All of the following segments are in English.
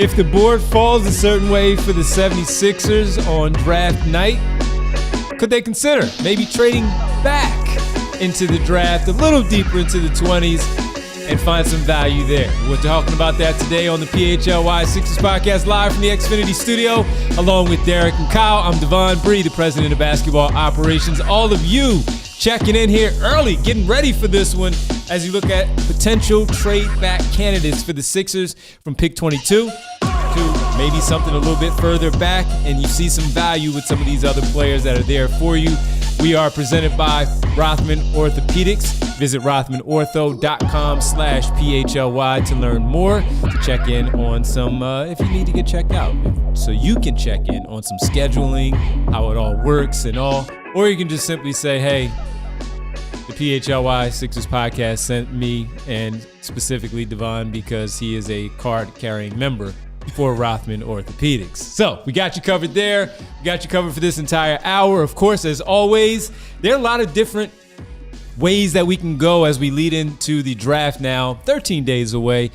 If the board falls a certain way for the 76ers on draft night, could they consider maybe trading back into the draft a little deeper into the 20s and find some value there? We're talking about that today on the PHLY Sixers podcast, live from the Xfinity studio, along with Derek and Kyle. I'm Devon Bree, the president of basketball operations. All of you checking in here early, getting ready for this one as you look at potential trade-back candidates for the Sixers from pick 22 to maybe something a little bit further back, and you see some value with some of these other players that are there for you. We are presented by Rothman Orthopedics. Visit rothmanortho.com/PHLY to learn more, to check in on some, if you need to get checked out, so you can check in on some scheduling, how it all works and all. Or you can just simply say, hey, the PHLY Sixers podcast sent me, and specifically Devon, because he is a card-carrying member for Rothman Orthopedics. So we got you covered there. We got you covered for this entire hour. Of course, as always, there are a lot of different ways that we can go as we lead into the draft now, 13 days away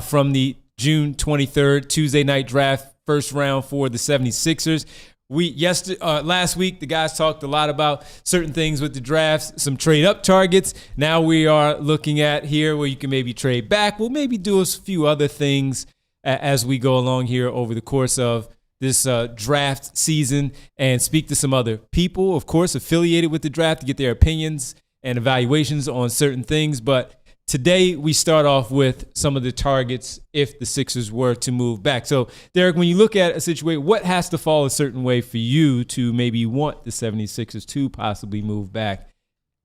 from the June 23rd Tuesday night draft, first round for the 76ers. Last week, the guys talked a lot about certain things with the drafts, some trade-up targets. Now we are looking at here where you can maybe trade back. We'll maybe do a few other things as we go along here over the course of this draft season and speak to some other people, of course, affiliated with the draft to get their opinions and evaluations on certain things. But today we start off with some of the targets if the Sixers were to move back. So, Derek, when you look at a situation, what has to fall a certain way for you to maybe want the 76ers to possibly move back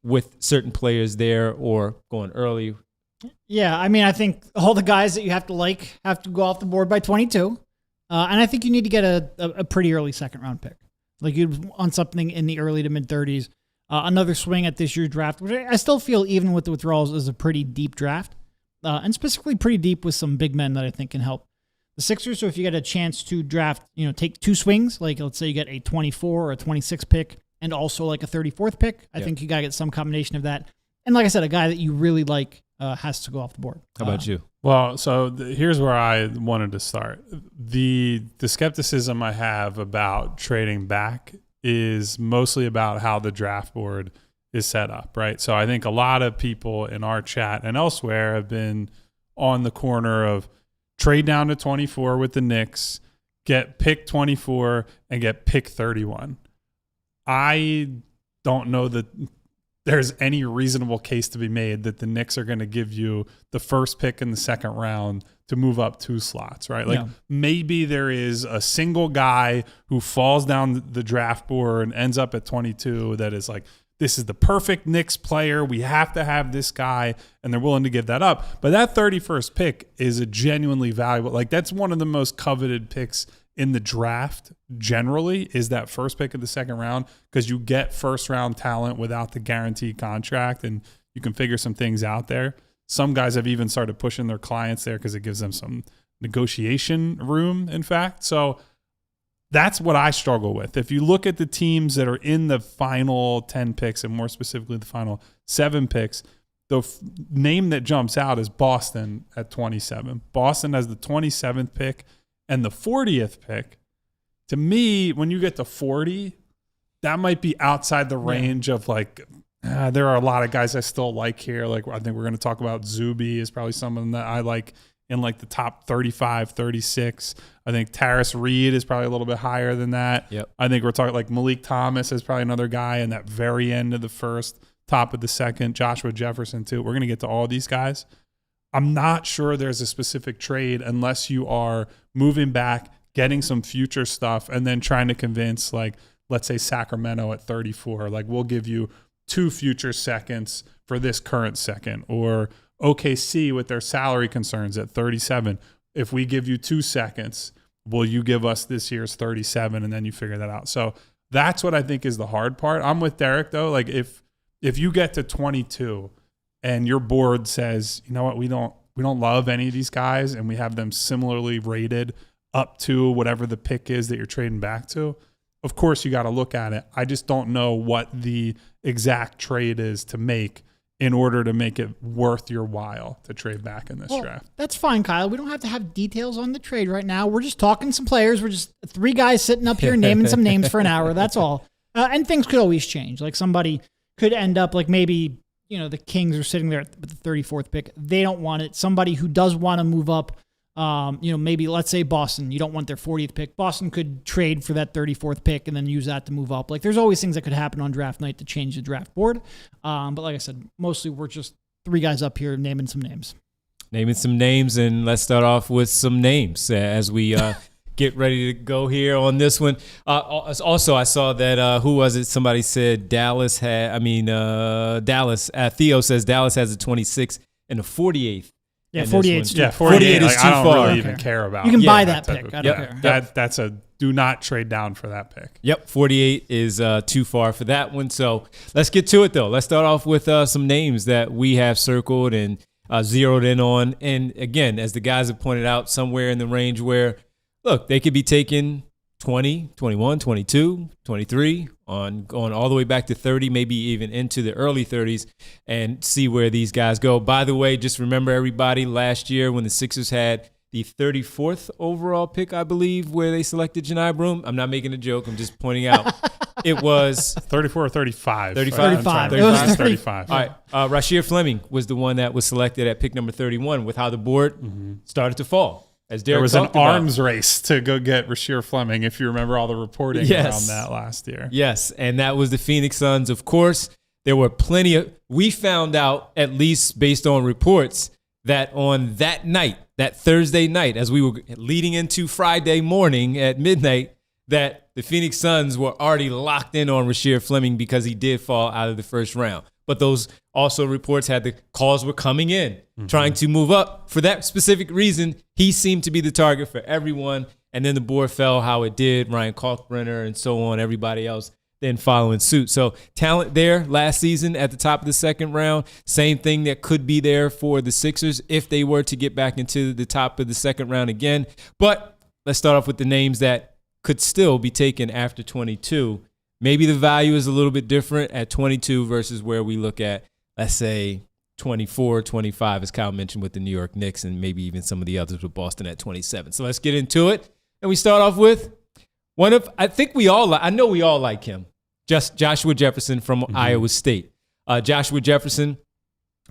with certain players there or going early? Yeah, I mean, I think all the guys that you have to go off the board by 22. And I think you need to get a pretty early second-round pick. Like you'd want something in the early to mid-30s. Another swing at this year's draft, which I still feel, even with the withdrawals, is a pretty deep draft. And specifically pretty deep with some big men that I think can help the Sixers. So if you get a chance to draft, take two swings, like let's say you get a 24 or a 26 pick and also like a 34th pick, I think you got to get some combination of that. And like I said, a guy that you really like has to go off the board. How about you? Well, so here's where I wanted to start. The skepticism I have about trading back is mostly about how the draft board is set up, right? So I think a lot of people in our chat and elsewhere have been on the corner of trade down to 24 with the Knicks, get pick 24, and get pick 31. I don't know that there's any reasonable case to be made that the Knicks are going to give you the first pick in the second round to move up 2 slots, right? Like maybe there is a single guy who falls down the draft board and ends up at 22 that is like, this is the perfect Knicks player. We have to have this guy, and they're willing to give that up. But that 31st pick is a genuinely valuable, like that's one of the most coveted picks in the draft generally, is that first pick of the second round, because you get first round talent without the guaranteed contract, and you can figure some things out there. Some guys have even started pushing their clients there because it gives them some negotiation room, in fact. So that's what I struggle with. If you look at the teams that are in the final 10 picks, and more specifically the final 7 picks, the name that jumps out is Boston at 27. Boston has the 27th pick and the 40th pick. To me, when you get to 40, that might be outside the range of like, there are a lot of guys I still like here. Like I think we're going to talk about Zuby is probably someone that I like in like the top 35, 36. I think Tarris Reed is probably a little bit higher than that. Yep. I think we're talking like Malik Thomas is probably another guy in that very end of the first, top of the second. Joshua Jefferson too. We're going to get to all these guys. I'm not sure there's a specific trade unless you are moving back, getting some future stuff, and then trying to convince, like, let's say Sacramento at 34, like we'll give you 2 future seconds for this current second, or OKC with their salary concerns at 37. If we give you 2 seconds, will you give us this year's 37? And then you figure that out. So that's what I think is the hard part. I'm with Derek though. Like if you get to 22 and your board says, you know what, we don't love any of these guys, and we have them similarly rated up to whatever the pick is that you're trading back to, of course you got to look at it. I just don't know what the exact trade is to make in order to make it worth your while to trade back in this draft. That's fine, Kyle. We don't have to have details on the trade right now. We're just talking some players. We're just three guys sitting up here naming some names for an hour. That's all. And things could always change. Like somebody could end up like maybe, the Kings are sitting there with the 34th pick. They don't want it. Somebody who does want to move up, maybe let's say Boston, you don't want their 40th pick. Boston could trade for that 34th pick and then use that to move up. Like there's always things that could happen on draft night to change the draft board. But like I said, mostly we're just three guys up here naming some names. And let's start off with some names as we get ready to go here on this one. Also, I saw that, who was it? Somebody said Dallas. Theo says Dallas has a 26th and a 48th. Yeah, 48. Yeah, 48 is too I don't far. really even care about. You can buy that pick. I don't care. That's a do not trade down for that pick. Yep, 48 is too far for that one. So let's get to it, though. Let's start off with some names that we have circled and zeroed in on. And again, as the guys have pointed out, somewhere in the range where, look, they could be taking 20, 21, 22, 23, on going all the way back to 30, maybe even into the early 30s, and see where these guys go. By the way, just remember, everybody, last year when the Sixers had the 34th overall pick, I believe, where they selected Janai Broome. I'm not making a joke. I'm just pointing out. It was 34 or 35. 35. It was 35. All right. Rasheer Fleming was the one that was selected at pick number 31 with how the board started to fall. As Derek there was an talked about. arms race to go get Rasheer Fleming, if you remember all the reporting around that last year. Yes, and that was the Phoenix Suns. Of course, there were plenty of – we found out, at least based on reports, that on that night, that Thursday night, as we were leading into Friday morning at midnight, that the Phoenix Suns were already locked in on Rasheer Fleming because he did fall out of the first round. But those also reports had the calls were coming in, trying to move up. For that specific reason, he seemed to be the target for everyone. And then the board fell how it did. Ryan Kalkbrenner and so on, everybody else then following suit. So talent there last season at the top of the second round. Same thing that could be there for the Sixers if they were to get back into the top of the second round again. But let's start off with the names that could still be taken after 22. Maybe the value is a little bit different at 22 versus where we look at, let's say, 24, 25, as Kyle mentioned with the New York Knicks, and maybe even some of the others with Boston at 27. So let's get into it. And we start off with I know we all like him, just Joshua Jefferson from Iowa State. Joshua Jefferson,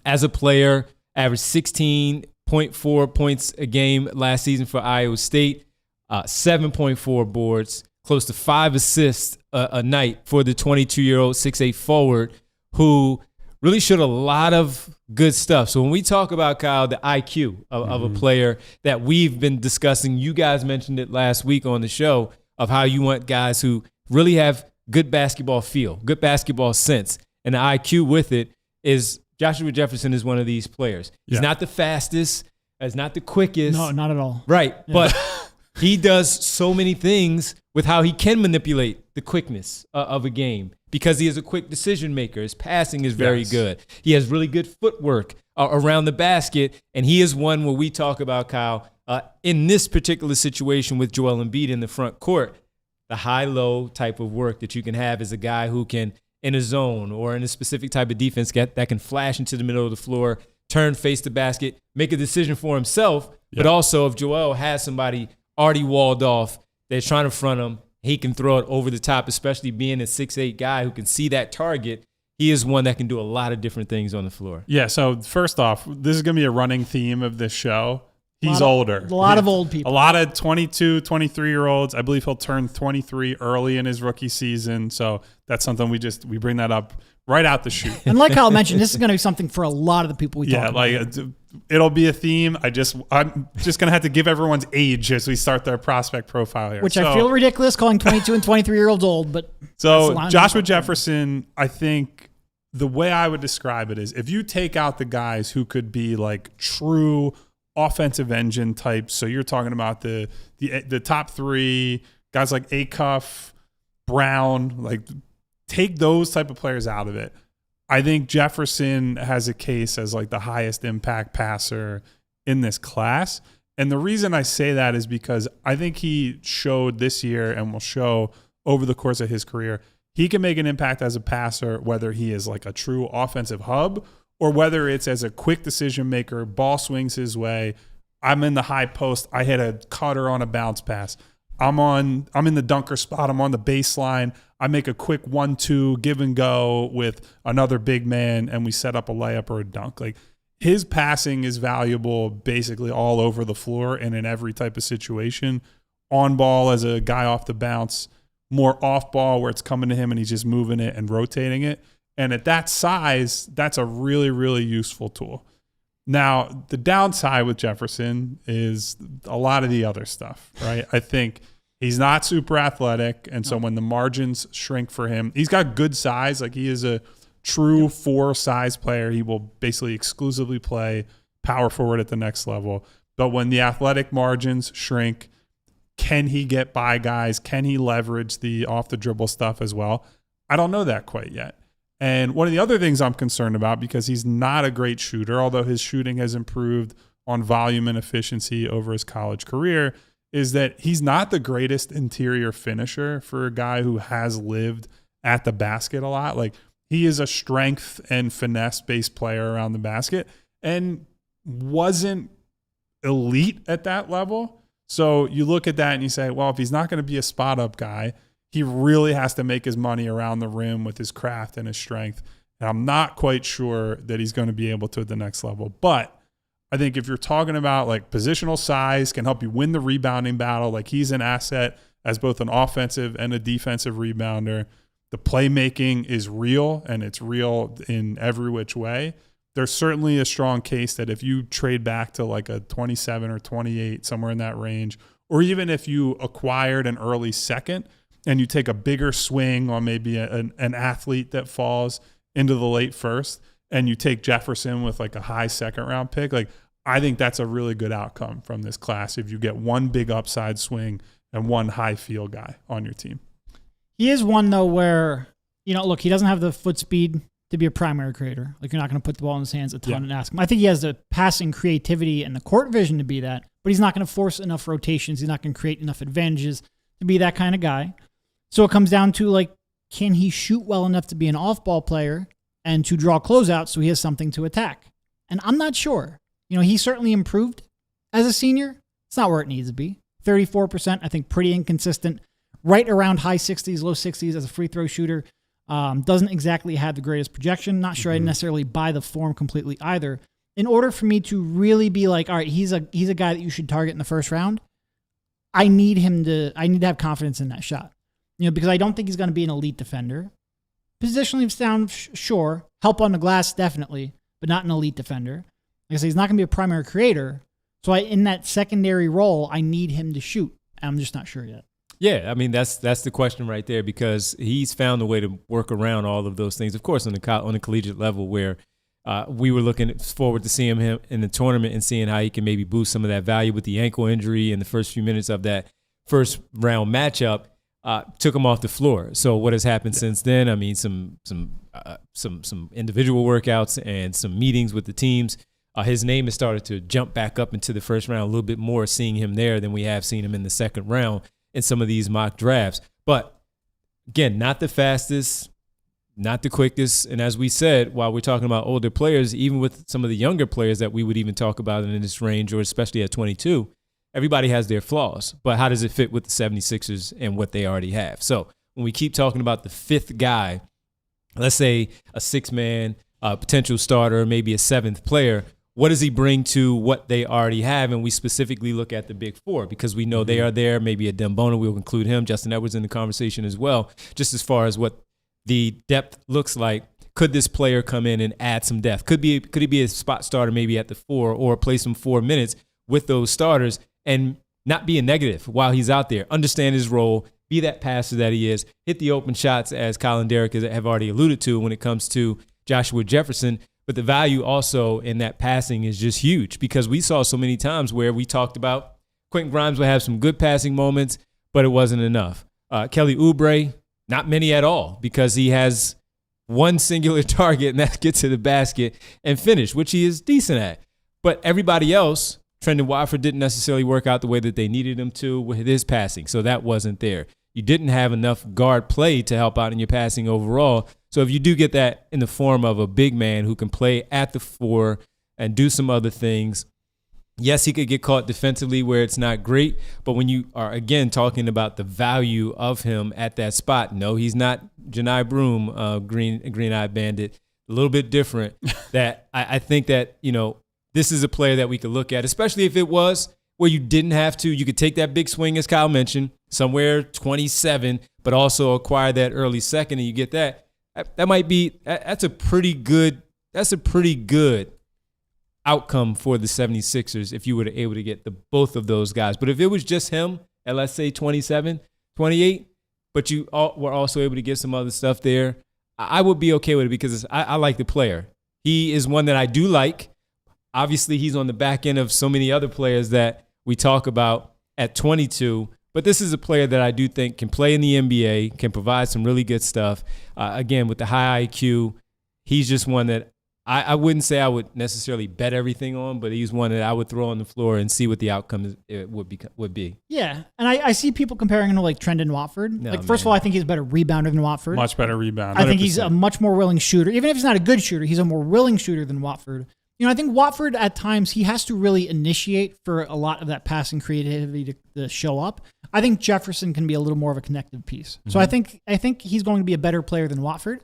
as a player, averaged 16.4 points a game last season for Iowa State, 7.4 boards, close to 5 assists a night for the 22-year-old 6'8 forward who really showed a lot of good stuff. So when we talk about, Kyle, the IQ of a player that we've been discussing, you guys mentioned it last week on the show, of how you want guys who really have good basketball feel, good basketball sense, and the IQ with it is Joshua Jefferson is one of these players. He's not the fastest, he's not the quickest. No, not at all. Right, but he does so many things with how he can manipulate the quickness of a game because he is a quick decision maker. His passing is very good. He has really good footwork around the basket, and he is one where we talk about, Kyle, in this particular situation with Joel Embiid in the front court, the high-low type of work that you can have as a guy who can, in a zone or in a specific type of defense, that can flash into the middle of the floor, turn, face the basket, make a decision for himself, but also if Joel has somebody already walled off, they're trying to front him, he can throw it over the top, especially being a 6'8 guy who can see that target. He is one that can do a lot of different things on the floor. Yeah, so first off, this is going to be a running theme of this show. He's older. A lot of old people. A lot of 22, 23-year-olds. I believe he'll turn 23 early in his rookie season. So that's something we bring that up right out the chute. And like Kyle mentioned, this is going to be something for a lot of the people we talk about. Yeah, like it'll be a theme. I'm just going to have to give everyone's age as we start their prospect profile here. Which I feel ridiculous calling 22 and 23-year-olds old, but so Joshua Jefferson, I think the way I would describe it is if you take out the guys who could be like true offensive engine types, so you're talking about the top three guys like Acuff, Brown, like take those type of players out of it. I think Jefferson has a case as like the highest impact passer in this class. And the reason I say that is because I think he showed this year and will show over the course of his career, he can make an impact as a passer, whether he is like a true offensive hub or whether it's as a quick decision maker, ball swings his way, I'm in the high post, I hit a cutter on a bounce pass. I'm in the dunker spot, I'm on the baseline, I make a quick 1-2 give and go with another big man, and we set up a layup or a dunk. Like, his passing is valuable basically all over the floor and in every type of situation. On ball as a guy off the bounce, more off ball where it's coming to him and he's just moving it and rotating it. And at that size, that's a really, really useful tool. Now, the downside with Jefferson is a lot of the other stuff, right? I think he's not super athletic, and so when the margins shrink for him, he's got good size. Like, he is a true 4 size player. He will basically exclusively play power forward at the next level. But when the athletic margins shrink, can he get by guys? Can he leverage the off the dribble stuff as well? I don't know that quite yet. And one of the other things I'm concerned about, because he's not a great shooter, although his shooting has improved on volume and efficiency over his college career, is that he's not the greatest interior finisher for a guy who has lived at the basket a lot. Like, he is a strength and finesse-based player around the basket and wasn't elite at that level. So you look at that and you say, well, if he's not going to be a spot-up guy, he really has to make his money around the rim with his craft and his strength. And I'm not quite sure that he's going to be able to at the next level. But I think if you're talking about like positional size can help you win the rebounding battle, like he's an asset as both an offensive and a defensive rebounder. The playmaking is real, and it's real in every which way. There's certainly a strong case that if you trade back to like a 27 or 28, somewhere in that range, or even if you acquired an early second, and you take a bigger swing on maybe an athlete that falls into the late first, and you take Jefferson with like a high second round pick, like I think that's a really good outcome from this class if you get one big upside swing and one high field guy on your team. He is one, though, where, look, he doesn't have the foot speed to be a primary creator. Like, you're not going to put the ball in his hands a ton and ask him. I think he has the passing creativity and the court vision to be that, but he's not going to force enough rotations. He's not going to create enough advantages to be that kind of guy. So it comes down to, like, can he shoot well enough to be an off-ball player and to draw closeouts so he has something to attack? And I'm not sure. He certainly improved as a senior. It's not where it needs to be. 34%, I think, pretty inconsistent. Right around high 60s, low 60s as a free throw shooter. Doesn't exactly have the greatest projection. Not sure I necessarily buy the form completely either. In order for me to really be like, all right, he's a guy that you should target in the first round, I need to have confidence in that shot. Because I don't think he's going to be an elite defender. Positionally sound, sure. Help on the glass, definitely, but not an elite defender. Like I say, he's not going to be a primary creator. So in that secondary role, I need him to shoot. I'm just not sure yet. Yeah, I mean, that's the question right there, because he's found a way to work around all of those things. Of course, on the collegiate level, where we were looking forward to seeing him in the tournament and seeing how he can maybe boost some of that value with the ankle injury in the first few minutes of that first round matchup. Took him off the floor. So what has happened since then? I mean, some individual workouts and some meetings with the teams. His name has started to jump back up into the first round a little bit more, seeing him there than we have seen him in the second round in some of these mock drafts. But again, not the fastest, not the quickest. And as we said, while we're talking about older players, even with some of the younger players that we would even talk about in this range, or especially at 22, everybody has their flaws. But how does it fit with the 76ers and what they already have? So when we keep talking about the fifth guy, let's say a six-man, potential starter, maybe a seventh player, what does he bring to what they already have? And we specifically look at the big four because we know they are there. Maybe a Dembona, we'll include him. Justin Edwards in the conversation as well, just as far as what the depth looks like. Could this player come in and add some depth? Could he be a spot starter maybe at the four, or play some 4 minutes with those starters and not be a negative while he's out there? Understand his role, be that passer that he is, hit the open shots, as Colin Derrick have already alluded to when it comes to Joshua Jefferson. But the value also in that passing is just huge, because we saw so many times where we talked about Quentin Grimes would have some good passing moments, but it wasn't enough. Kelly Oubre, not many at all, because he has one singular target, and that's get to the basket and finish, which he is decent at. But everybody else, Trendon Watford didn't necessarily work out the way that they needed him to with his passing, so that wasn't there. You didn't have enough guard play to help out in your passing overall, So if you do get that in the form of a big man who can play at the 4 and do some other things, yes, he could get caught defensively where it's not great, but when you are, again, talking about the value of him at that spot, no, he's not Janai Broom, green-eyed bandit, a little bit different. That I think that, this is a player that we could look at, especially if it was where you didn't have to. You could take that big swing, as Kyle mentioned, somewhere 27, but also acquire that early second, and you get that. That might be – that's a pretty good outcome for the 76ers if you were able to get both of those guys. But if it was just him at, let's say, 27, 28, but you were also able to get some other stuff there, I would be okay with it because I like the player. He is one that I do like. Obviously, he's on the back end of so many other players that we talk about at 22. But this is a player that I do think can play in the NBA, can provide some really good stuff. Again, with the high IQ, he's just one that I wouldn't say I would necessarily bet everything on, but he's one that I would throw on the floor and see what the outcome would be. Yeah, and I see people comparing him to like Trendon Watford. First of all, I think he's a better rebounder than Watford. Much better rebounder. I think he's a much more willing shooter. Even if he's not a good shooter, he's a more willing shooter than Watford. I think Watford at times he has to really initiate for a lot of that passing creativity to show up. I think Jefferson can be a little more of a connective piece. Mm-hmm. So I think he's going to be a better player than Watford.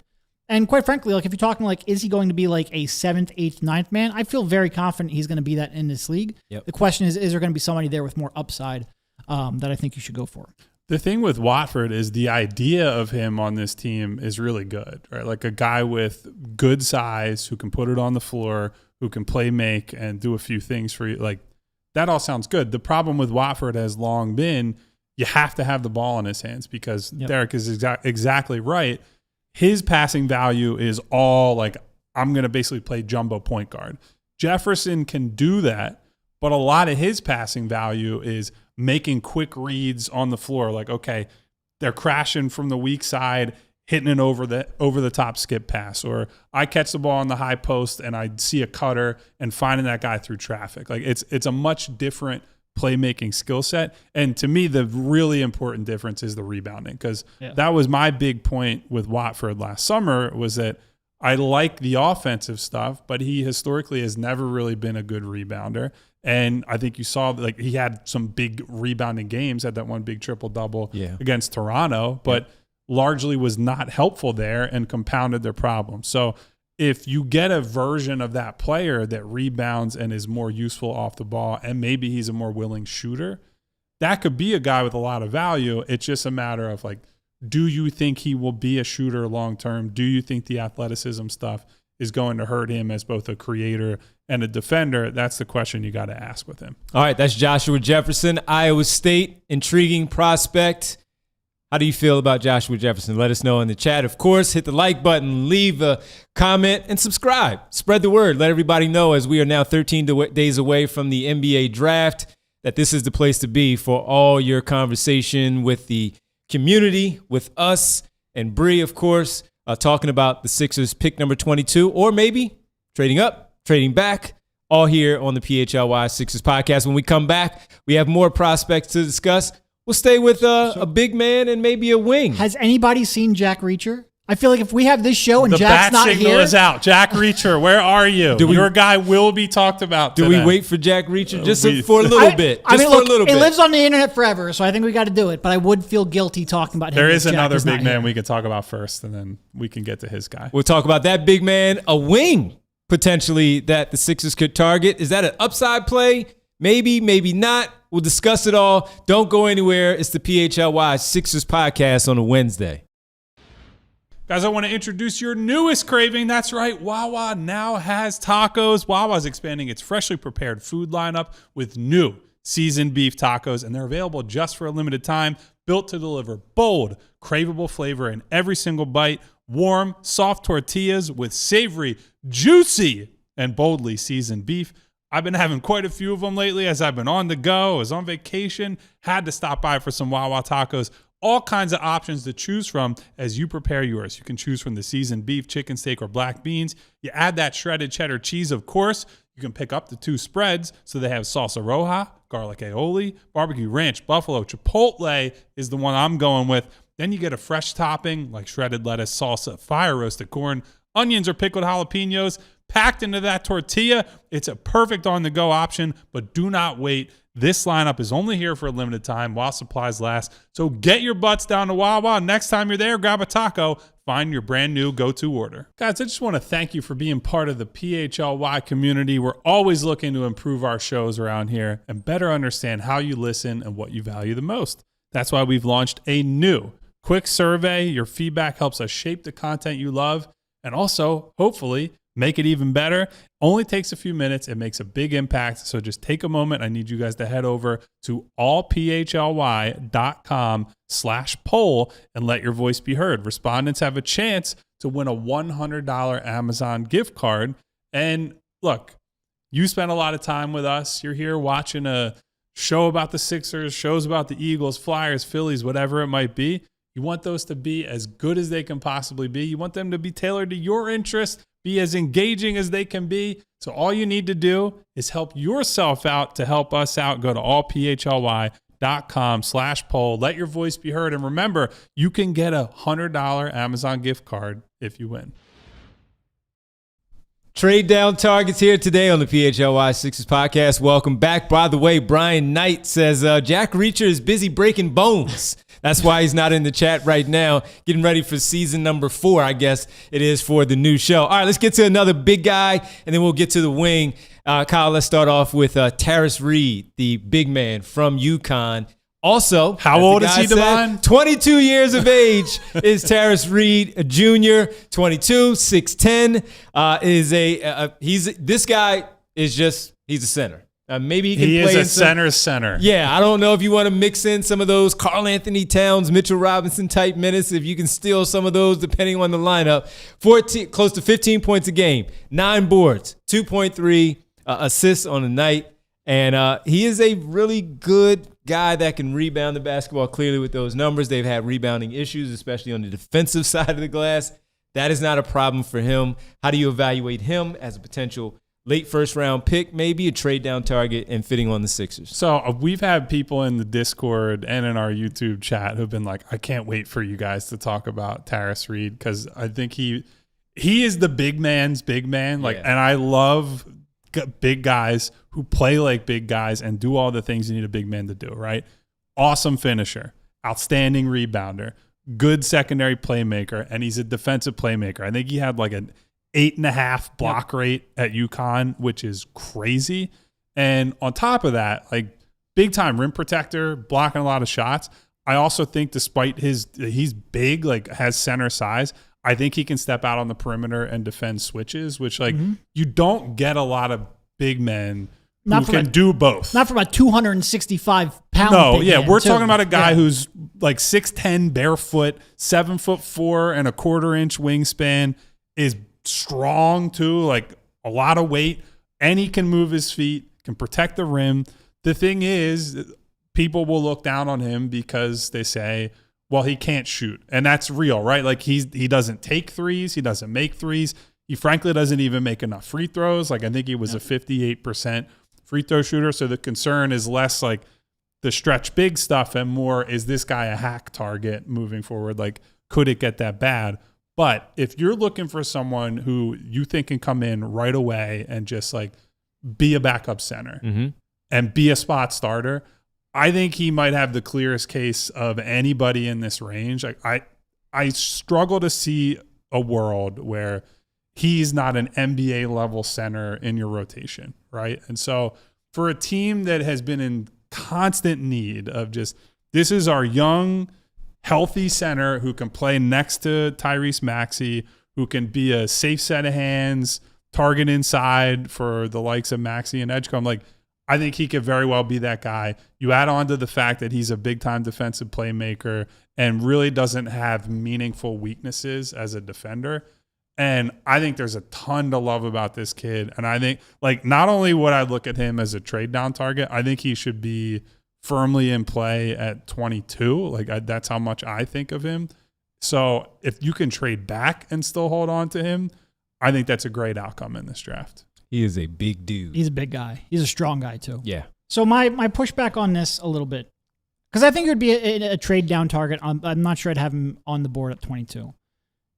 And quite frankly, like if you're talking like, is he going to be like a 7th, 8th, 9th man? I feel very confident he's going to be that in this league. Yep. The question is there going to be somebody there with more upside that I think you should go for? The thing with Watford is the idea of him on this team is really good, right? Like a guy with good size who can put it on the floor, who can play make and do a few things for you. Like that all sounds good. The problem with Watford has long been you have to have the ball in his hands because Derek is exactly right. His passing value is all like, I'm going to basically play jumbo point guard. Jefferson can do that, but a lot of his passing value is making quick reads on the floor. Like, okay, they're crashing from the weak side, hitting an over the top skip pass, or I catch the ball on the high post and I see a cutter and finding that guy through traffic. Like it's a much different playmaking skill set. And to me, the really important difference is the rebounding, because that was my big point with Watford last summer, was that I like the offensive stuff, but he historically has never really been a good rebounder. And I think you saw like he had some big rebounding games, had that one big triple-double against Toronto, but largely was not helpful there and compounded their problems. So if you get a version of that player that rebounds and is more useful off the ball, and maybe he's a more willing shooter, that could be a guy with a lot of value. It's just a matter of like, do you think he will be a shooter long-term? Do you think the athleticism stuff is going to hurt him as both a creator and a defender? That's the question you got to ask with him. All right, that's Joshua Jefferson, Iowa State, intriguing prospect. How do you feel about Joshua Jefferson? Let us know in the chat. Of course, hit the like button, leave a comment, and subscribe. Spread the word. Let everybody know, as we are now 13 days away from the NBA draft, that this is the place to be for all your conversation with the community, with us, and Bree, of course, talking about the Sixers pick number 22, or maybe trading up, trading back, all here on the PHLY Sixers podcast. When we come back, we have more prospects to discuss. We'll stay with a big man and maybe a wing. Has anybody seen Jack Reacher? I feel like if we have this show and the Jack's not here. The bat signal is out. Jack Reacher, where are you? Your guy will be talked about today. Do we wait for Jack Reacher just for a little bit? I mean, look, it lives on the internet forever, so I think we got to do it. But I would feel guilty talking about him. There is another big man we can talk about first, and then we can get to his guy. We'll talk about that big man, a wing potentially that the Sixers could target. Is that an upside play? Maybe, maybe not. We'll discuss it all. Don't go anywhere. It's the PHLY Sixers podcast on a Wednesday. Guys, I want to introduce your newest craving. That's right. Wawa now has tacos. Wawa's expanding its freshly prepared food lineup with new seasoned beef tacos, and they're available just for a limited time, built to deliver bold, craveable flavor in every single bite. Warm, soft tortillas with savory, juicy, and boldly seasoned beef. I've been having quite a few of them lately as I've been on the go. I was on vacation, had to stop by for some Wawa tacos. All kinds of options to choose from as you prepare yours. You can choose from the seasoned beef, chicken steak, or black beans. You add that shredded cheddar cheese, of course. You can pick up the two spreads. So they have salsa roja, garlic aioli, barbecue ranch, buffalo, chipotle is the one I'm going with. Then you get a fresh topping like shredded lettuce, salsa, fire roasted corn, onions or pickled jalapenos packed into that tortilla. It's a perfect on-the-go option, but do not wait. This lineup is only here for a limited time while supplies last. So get your butts down to Wawa. Next time you're there, grab a taco. Find your brand new go-to order. Guys, I just want to thank you for being part of the PHLY community. We're always looking to improve our shows around here and better understand how you listen and what you value the most. That's why we've launched a new quick survey. Your feedback helps us shape the content you love and also, hopefully, make it even better. Only takes a few minutes. It makes a big impact. So just take a moment. I need you guys to head over to allphly.com/poll and let your voice be heard. Respondents have a chance to win a $100 Amazon gift card. And look, you spend a lot of time with us. You're here watching a show about the Sixers, shows about the Eagles, Flyers, Phillies, whatever it might be. You want those to be as good as they can possibly be. You want them to be tailored to your interests, be as engaging as they can be. So all you need to do is help yourself out to help us out. Go to allphly.com/poll. Let your voice be heard. And remember, you can get a $100 Amazon gift card if you win. Trade down targets here today on the PHLY Sixers podcast. Welcome back. By the way, Brian Knight says Jack Reacher is busy breaking bones. That's why he's not in the chat right now, getting ready for season number 4, I guess it is, for the new show. All right, let's get to another big guy, and then we'll get to the wing. Kyle, let's start off with Tarris Reed, the big man from UConn. Also, how old is he, Devon? 22 years of age is Tarris Reed, a junior, 22, 6'10". This guy is just, he's a center. Maybe he can play is a center. Yeah, I don't know if you want to mix in some of those Karl Anthony Towns, Mitchell Robinson type minutes, if you can steal some of those depending on the lineup. Close to 15 points a game, 9 boards, 2.3 assists on the night. And he is a really good guy that can rebound the basketball clearly with those numbers. They've had rebounding issues, especially on the defensive side of the glass. That is not a problem for him. How do you evaluate him as a potential late first-round pick, maybe a trade-down target, and fitting on the Sixers? So we've had people in the Discord and in our YouTube chat who've been like, I can't wait for you guys to talk about Tarris Reed because I think he is the big man's big man. And I love big guys who play like big guys and do all the things you need a big man to do, right? Awesome finisher, outstanding rebounder, good secondary playmaker, and he's a defensive playmaker. I think he had like an 8.5 block rate at UConn, which is crazy. And on top of that, like big time rim protector, blocking a lot of shots. I also think despite he's big, like has center size, I think he can step out on the perimeter and defend switches, which you don't get a lot of big men who can do both. Not from a 265-pound No, big yeah, man, we're too. talking about a guy who's like 6'10", barefoot, 7'4" and a 1/4-inch wingspan, is strong too, like a lot of weight, and he can move his feet, can protect the rim. The thing is, people will look down on him because they say, well, he can't shoot. And that's real, right? Like he doesn't take threes, he doesn't make threes. He frankly doesn't even make enough free throws. Like I think he was a 58% free throw shooter. So the concern is less like the stretch big stuff and more, is this guy a hack target moving forward? Like, could it get that bad? But if you're looking for someone who you think can come in right away and just like be a backup center and be a spot starter, I think he might have the clearest case of anybody in this range. Like I struggle to see a world where he's not an NBA level center in your rotation, right? And so for a team that has been in constant need of just, this is our young, healthy center who can play next to Tyrese Maxey, who can be a safe set of hands, target inside for the likes of Maxey and Edgecombe. Like, I think he could very well be that guy. You add on to the fact that he's a big-time defensive playmaker and really doesn't have meaningful weaknesses as a defender. And I think there's a ton to love about this kid. And I think, like, not only would I look at him as a trade-down target, I think he should be firmly in play at 22. Like, that's how much I think of him. So if you can trade back and still hold on to him, I think that's a great outcome in this draft. He is a big dude. He's a big guy. He's a strong guy, too. Yeah. So my pushback on this a little bit, Because I think it would be a trade down target. I'm not sure I'd have him on the board at 22.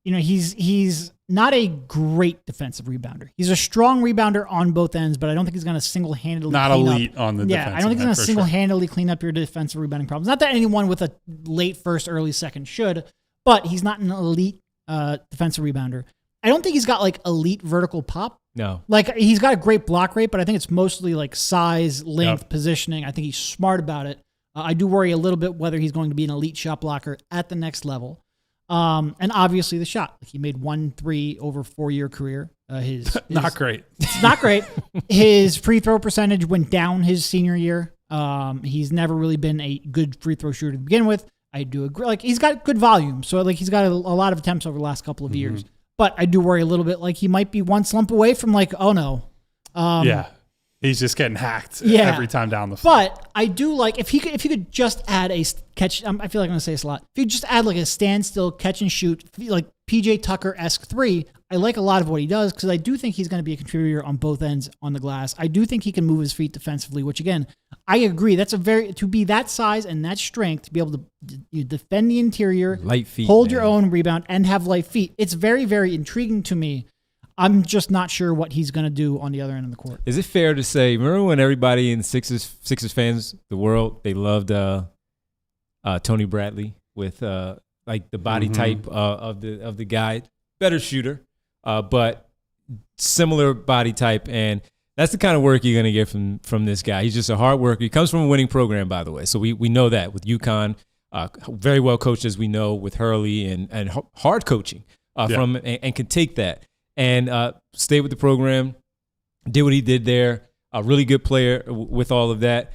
You know, he's not a great defensive rebounder. He's a strong rebounder on both ends, but I don't think he's going to single-handedly not clean elite up. on the defensive end. I don't think he's going to single-handedly sure. clean up your defensive rebounding problems. Not that anyone with a late first, early second should, but he's not an elite defensive rebounder. I don't think he's got like elite vertical pop. No. Like he's got a great block rate, but I think it's mostly like size, length, positioning. I think he's smart about it. I do worry a little bit whether he's going to be an elite shot blocker at the next level. And obviously the shot. He made 1 3 over 4-year career. His not great. It's not great. His free throw percentage went down his senior year. He's never really been a good free throw shooter to begin with. I do agree. Like he's got good volume, so like he's got a lot of attempts over the last couple of years. But I do worry a little bit. Like he might be one slump away from like, oh no. He's just getting hacked every time down the floor. But I do like if you could just add a catch. I feel like I'm gonna say this a lot. If you just add like a standstill catch and shoot, like PJ Tucker-esque 3, I like a lot of what he does because I do think he's going to be a contributor on both ends on the glass. I do think he can move his feet defensively, which again, I agree. That's to be that size and that strength to be able to defend the interior, light feet, hold your own rebound, and have light feet. It's very, very intriguing to me. I'm just not sure what he's going to do on the other end of the court. Is it fair to say, remember when everybody in Sixers fans, the world, they loved Tony Bradley with like the body type of the guy, better shooter, but similar body type, and that's the kind of work you're going to get from this guy. He's just a hard worker. He comes from a winning program, by the way, so we know that with UConn, very well coached as we know with Hurley and hard coaching from and can take that. And stay with the program, did what he did there. A really good player with all of that.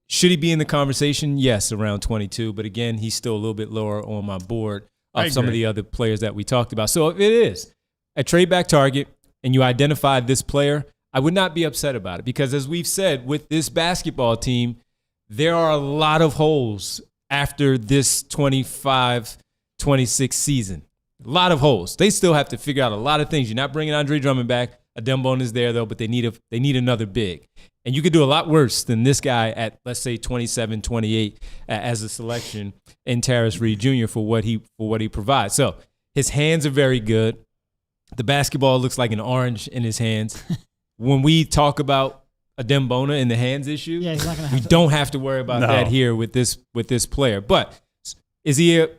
Should he be in the conversation? Yes, around 22. But again, he's still a little bit lower on my board of some of the other players that we talked about. So if it is a trade back target and you identified this player, I would not be upset about it because as we've said, with this basketball team, there are a lot of holes after this 25-26 season. A lot of holes. They still have to figure out a lot of things. You're not bringing Andre Drummond back. Adembone is there, though, but they need another big. And you could do a lot worse than this guy at, let's say, 27, 28 as a selection in Tarris Reed Jr. for what he provides. So his hands are very good. The basketball looks like an orange in his hands. When we talk about Adembone and the hands issue, he's not gonna have we don't have to worry about that here with this player. But is he a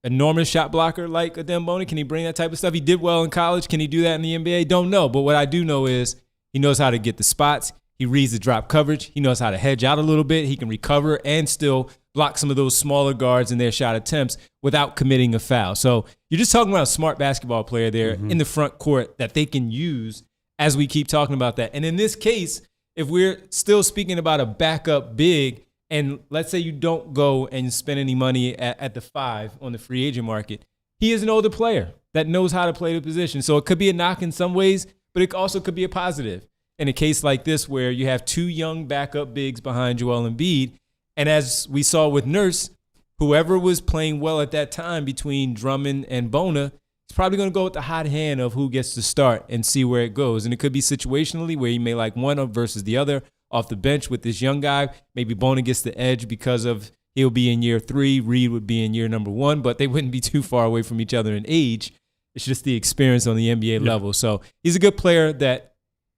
enormous shot blocker like Adembone? Can he bring that type of stuff? He did well in college. Can he do that in the NBA? Don't know. But what I do know is he knows how to get the spots. He reads the drop coverage. He knows how to hedge out a little bit. He can recover and still block some of those smaller guards in their shot attempts without committing a foul. So you're just talking about a smart basketball player there in the front court that they can use as we keep talking about that. And in this case, if we're still speaking about a backup big, and let's say you don't go and spend any money at the 5 on the free agent market, he is an older player that knows how to play the position. So it could be a knock in some ways, but it also could be a positive in a case like this where you have 2 young backup bigs behind Joel Embiid. And as we saw with Nurse, whoever was playing well at that time between Drummond and Bona is probably going to go with the hot hand of who gets to start and see where it goes. And it could be situationally where you may like one versus the other off the bench with this young guy. Maybe Bona gets the edge because of he'll be in year 3, Reed would be in year number 1, but they wouldn't be too far away from each other in age. It's just the experience on the NBA level. So he's a good player that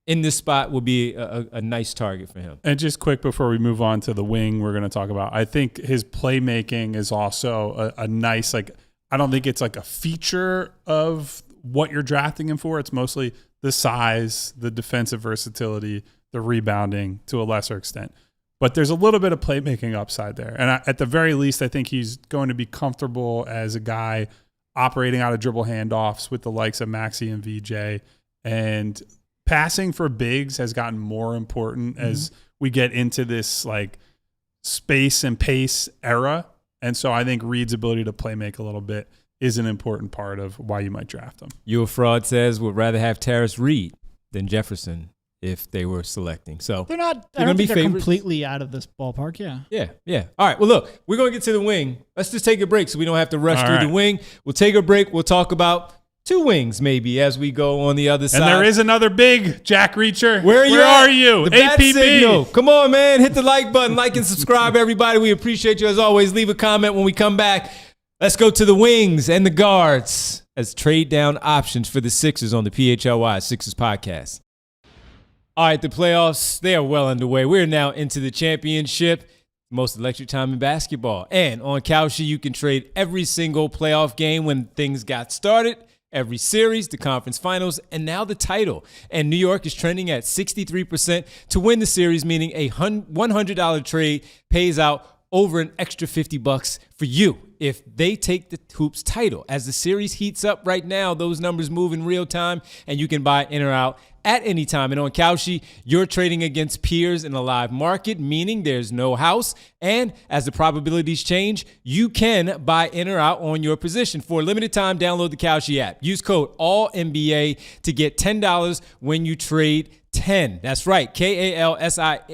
in this spot will be a nice target for him. And just quick before we move on to the wing we're going to talk about, I think his playmaking is also a nice, like, I don't think it's like a feature of what you're drafting him for. It's mostly the size, the defensive versatility, the rebounding to a lesser extent. But there's a little bit of playmaking upside there. And at the very least, I think he's going to be comfortable as a guy operating out of dribble handoffs with the likes of Maxey and VJ. And passing for bigs has gotten more important as we get into this like space and pace era. And so I think Reed's ability to play make a little bit is an important part of why you might draft him. You a Fraud says would rather have Tarris Reed than Jefferson if they were selecting. So they're not. I don't think they're completely out of this ballpark. Yeah. All right. Well, look, we're going to get to the wing. Let's just take a break so we don't have to rush through the wing. We'll take a break. We'll talk about 2 wings maybe as we go on the other side. And there is another big Jack Reacher. Where you are you? The bat APB. signal. Come on, man. Hit the like button. Like and subscribe, everybody. We appreciate you as always. Leave a comment when we come back. Let's go to the wings and the guards as trade down options for the Sixers on the PHLY Sixers podcast. All right, the playoffs, they are well underway. We're now into the championship. Most electric time in basketball. And on Kalshi, you can trade every single playoff game when things got started, every series, the conference finals, and now the title. And New York is trending at 63% to win the series, meaning a $100 trade pays out over an extra $50 for you if they take the Hoops title. As the series heats up right now, those numbers move in real time, and you can buy in or out at any time. And on Kalshi, you're trading against peers in a live market, meaning there's no house. And as the probabilities change, you can buy in or out on your position. For a limited time, download the Kalshi app. Use code ALLNBA to get $10 when you trade 10. That's right. KALSISHI.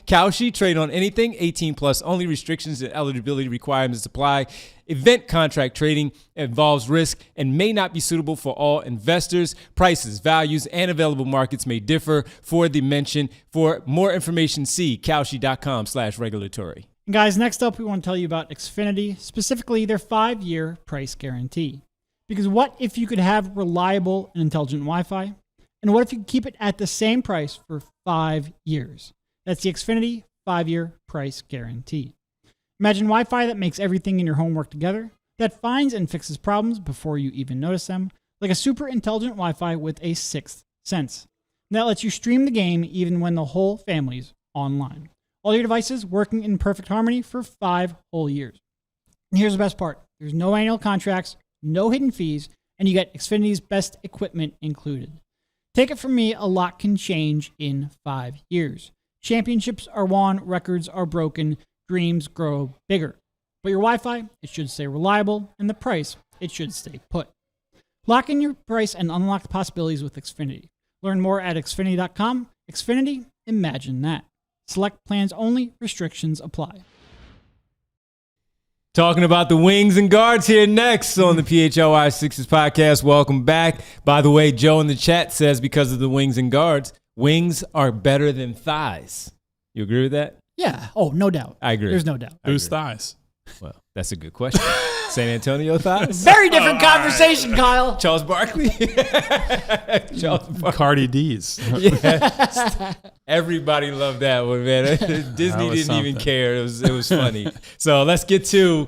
Kalshi. Trade on anything. 18 plus. Only restrictions and eligibility requirements apply. Event contract trading involves risk and may not be suitable for all investors. Prices, values, and available markets may differ for the mention. For more information, see kalshi.com/regulatory. Guys, next up, we want to tell you about Xfinity, specifically their 5-year price guarantee. Because what if you could have reliable and intelligent Wi-Fi? And what if you could keep it at the same price for 5 years? That's the Xfinity 5-year price guarantee. Imagine Wi-Fi that makes everything in your home work together, that finds and fixes problems before you even notice them, like a super intelligent Wi-Fi with a sixth sense. And that lets you stream the game even when the whole family's online. All your devices working in perfect harmony for 5 whole years. And here's the best part. There's no annual contracts, no hidden fees, and you get Xfinity's best equipment included. Take it from me, a lot can change in 5 years. Championships are won, records are broken, dreams grow bigger. But your Wi-Fi, it should stay reliable, and the price, it should stay put. Lock in your price and unlock the possibilities with Xfinity. Learn more at Xfinity.com. Xfinity, imagine that. Select plans only, restrictions apply. Talking about the wings and guards here next on the PHLY Sixers podcast. Welcome back. By the way, Joe in the chat says because of the wings and guards, wings are better than thighs. You agree with that? Yeah. Oh, no doubt. I agree. There's no doubt. Whose thighs? Well, that's a good question. San Antonio thighs? Very different conversation, Kyle. Charles Barkley? Cardi D's. Yeah. Everybody loved that one, man. Disney didn't even care. It was funny. So let's get to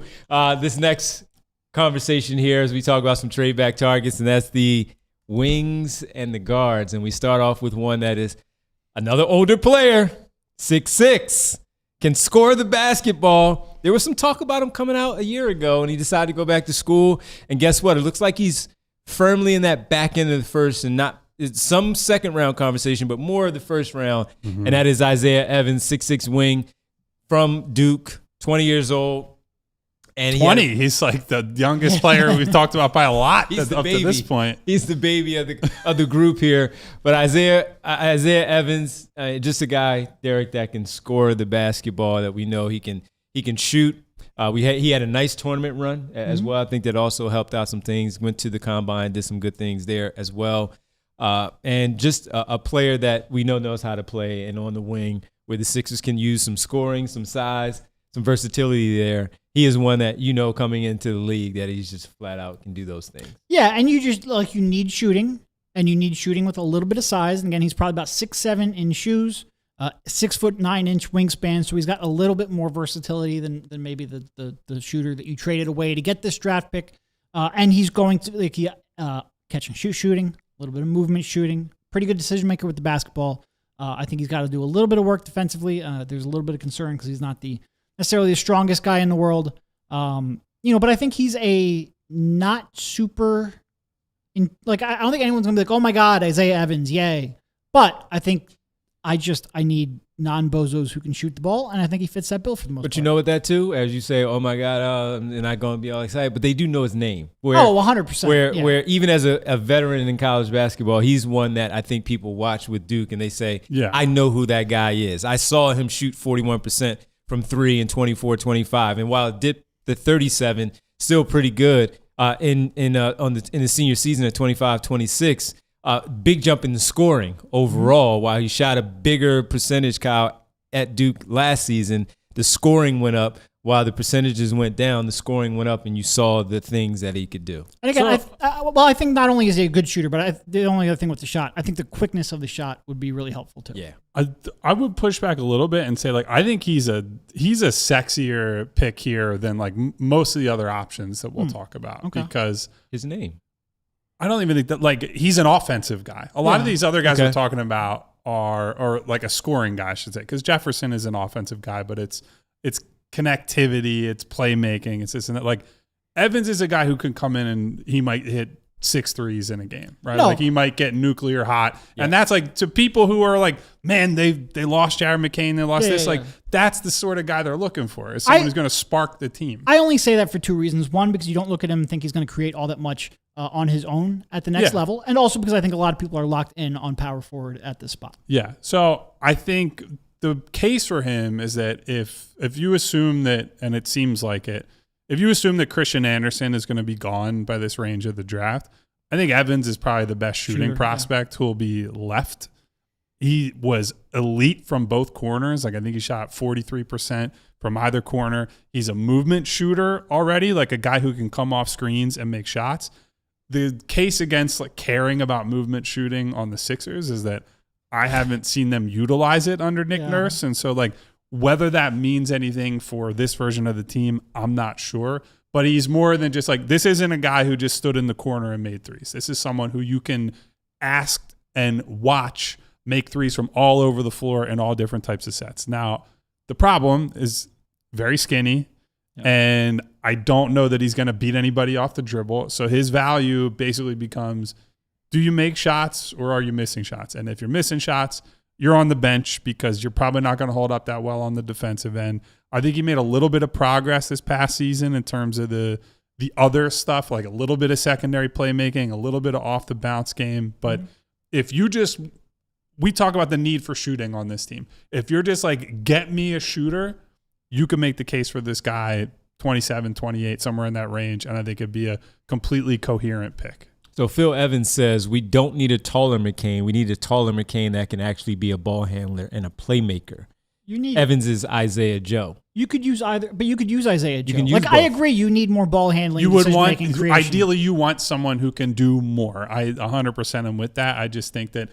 this next conversation here as we talk about some trade back targets, and that's the wings and the guards. And we start off with one that is another older player, 6'6", can score the basketball. There was some talk about him coming out a year ago, and he decided to go back to school. And guess what? It looks like he's firmly in that back end of the first and not some second round conversation, but more of the first round. Mm-hmm. And that is Isaiah Evans, 6'6" wing from Duke, 20 years old. And 20? He's like the youngest player we've talked about by a lot up to this point. He's the baby of the group here. But Isaiah Evans, just a guy, Derek, that can score the basketball that we know he can shoot. He had a nice tournament run as well. I think that also helped out some things. Went to the combine, did some good things there as well. And just a player that we know knows how to play and on the wing where the Sixers can use some scoring, some size, some versatility there. He is one that, coming into the league that he's just flat out can do those things. Yeah, and you need shooting, and you need shooting with a little bit of size. And again, he's probably about 6'7" in shoes, 6'9" wingspan, so he's got a little bit more versatility than maybe the shooter that you traded away to get this draft pick. And he's going to catch and shoot shooting, a little bit of movement shooting, pretty good decision maker with the basketball. I think he's got to do a little bit of work defensively. There's a little bit of concern because he's not necessarily the strongest guy in the world. But I think he's a not super I don't think anyone's gonna be like, oh my God, Isaiah Evans, yay. But I think I need non-bozos who can shoot the ball, and I think he fits that bill for the most part. But you know what that too, as you say, oh my God, they're not going to be all excited, but they do know his name. 100%. Where even as a veteran in college basketball, he's one that I think people watch with Duke and they say, I know who that guy is. I saw him shoot 41% from 3 in 24-25, and while it dipped the 37, still pretty good. in the senior season at 25-26. Big jump in the scoring overall. While he shot a bigger percentage, Kyle, at Duke last season, the scoring went up. While the percentages went down, the scoring went up, and you saw the things that he could do. And again, I think not only is he a good shooter, but the only other thing with the shot, I think the quickness of the shot would be really helpful too. Yeah, I would push back a little bit and say, like, I think he's a sexier pick here than like most of the other options that we'll talk about because his name. I don't even think that, like, he's an offensive guy. A lot of these other guys we're talking about are like a scoring guy, I should say, because Jefferson is an offensive guy, but it's connectivity, it's playmaking, it's this and that. Like, Evans is a guy who can come in and he might hit 6 threes in a game, right? Like, he might get nuclear hot. Yeah. And that's like, to people who are like, man, they lost Jared McCain, they lost this. Like, that's the sort of guy they're looking for, is someone who's going to spark the team. I only say that for 2 reasons. One, because you don't look at him and think he's going to create all that much on his own at the next level. And also because I think a lot of people are locked in on power forward at this spot. Yeah. So I think the case for him is that if you assume that, and it seems like it, if you assume that Christian Anderson is going to be gone by this range of the draft, I think Evans is probably the best shooting prospect who will be left. He was elite from both corners. Like, I think he shot 43% from either corner. He's a movement shooter already, like a guy who can come off screens and make shots. The case against like caring about movement shooting on the Sixers is that I haven't seen them utilize it under Nick Nurse. And so, like, whether that means anything for this version of the team, I'm not sure. But he's more than just like, this isn't a guy who just stood in the corner and made threes. This is someone who you can ask and watch make threes from all over the floor in all different types of sets. Now, the problem is very skinny, and I don't know that he's going to beat anybody off the dribble. So his value basically becomes, do you make shots or are you missing shots? And if you're missing shots, you're on the bench because you're probably not going to hold up that well on the defensive end. I think he made a little bit of progress this past season in terms of the other stuff, like a little bit of secondary playmaking, a little bit of off the bounce game. But if you just, we talk about the need for shooting on this team. If you're just like, get me a shooter, you can make the case for this guy 27, 28, somewhere in that range. And I think it'd be a completely coherent pick. So Phil Evans says we don't need a taller McCain. We need a taller McCain that can actually be a ball handler and a playmaker. Evans is Isaiah Joe. You could use either, but you could use Isaiah Joe. Like, both. I agree, you need more ball handling. You would want, ideally, you want someone who can do more. I 100% am with that. I just think that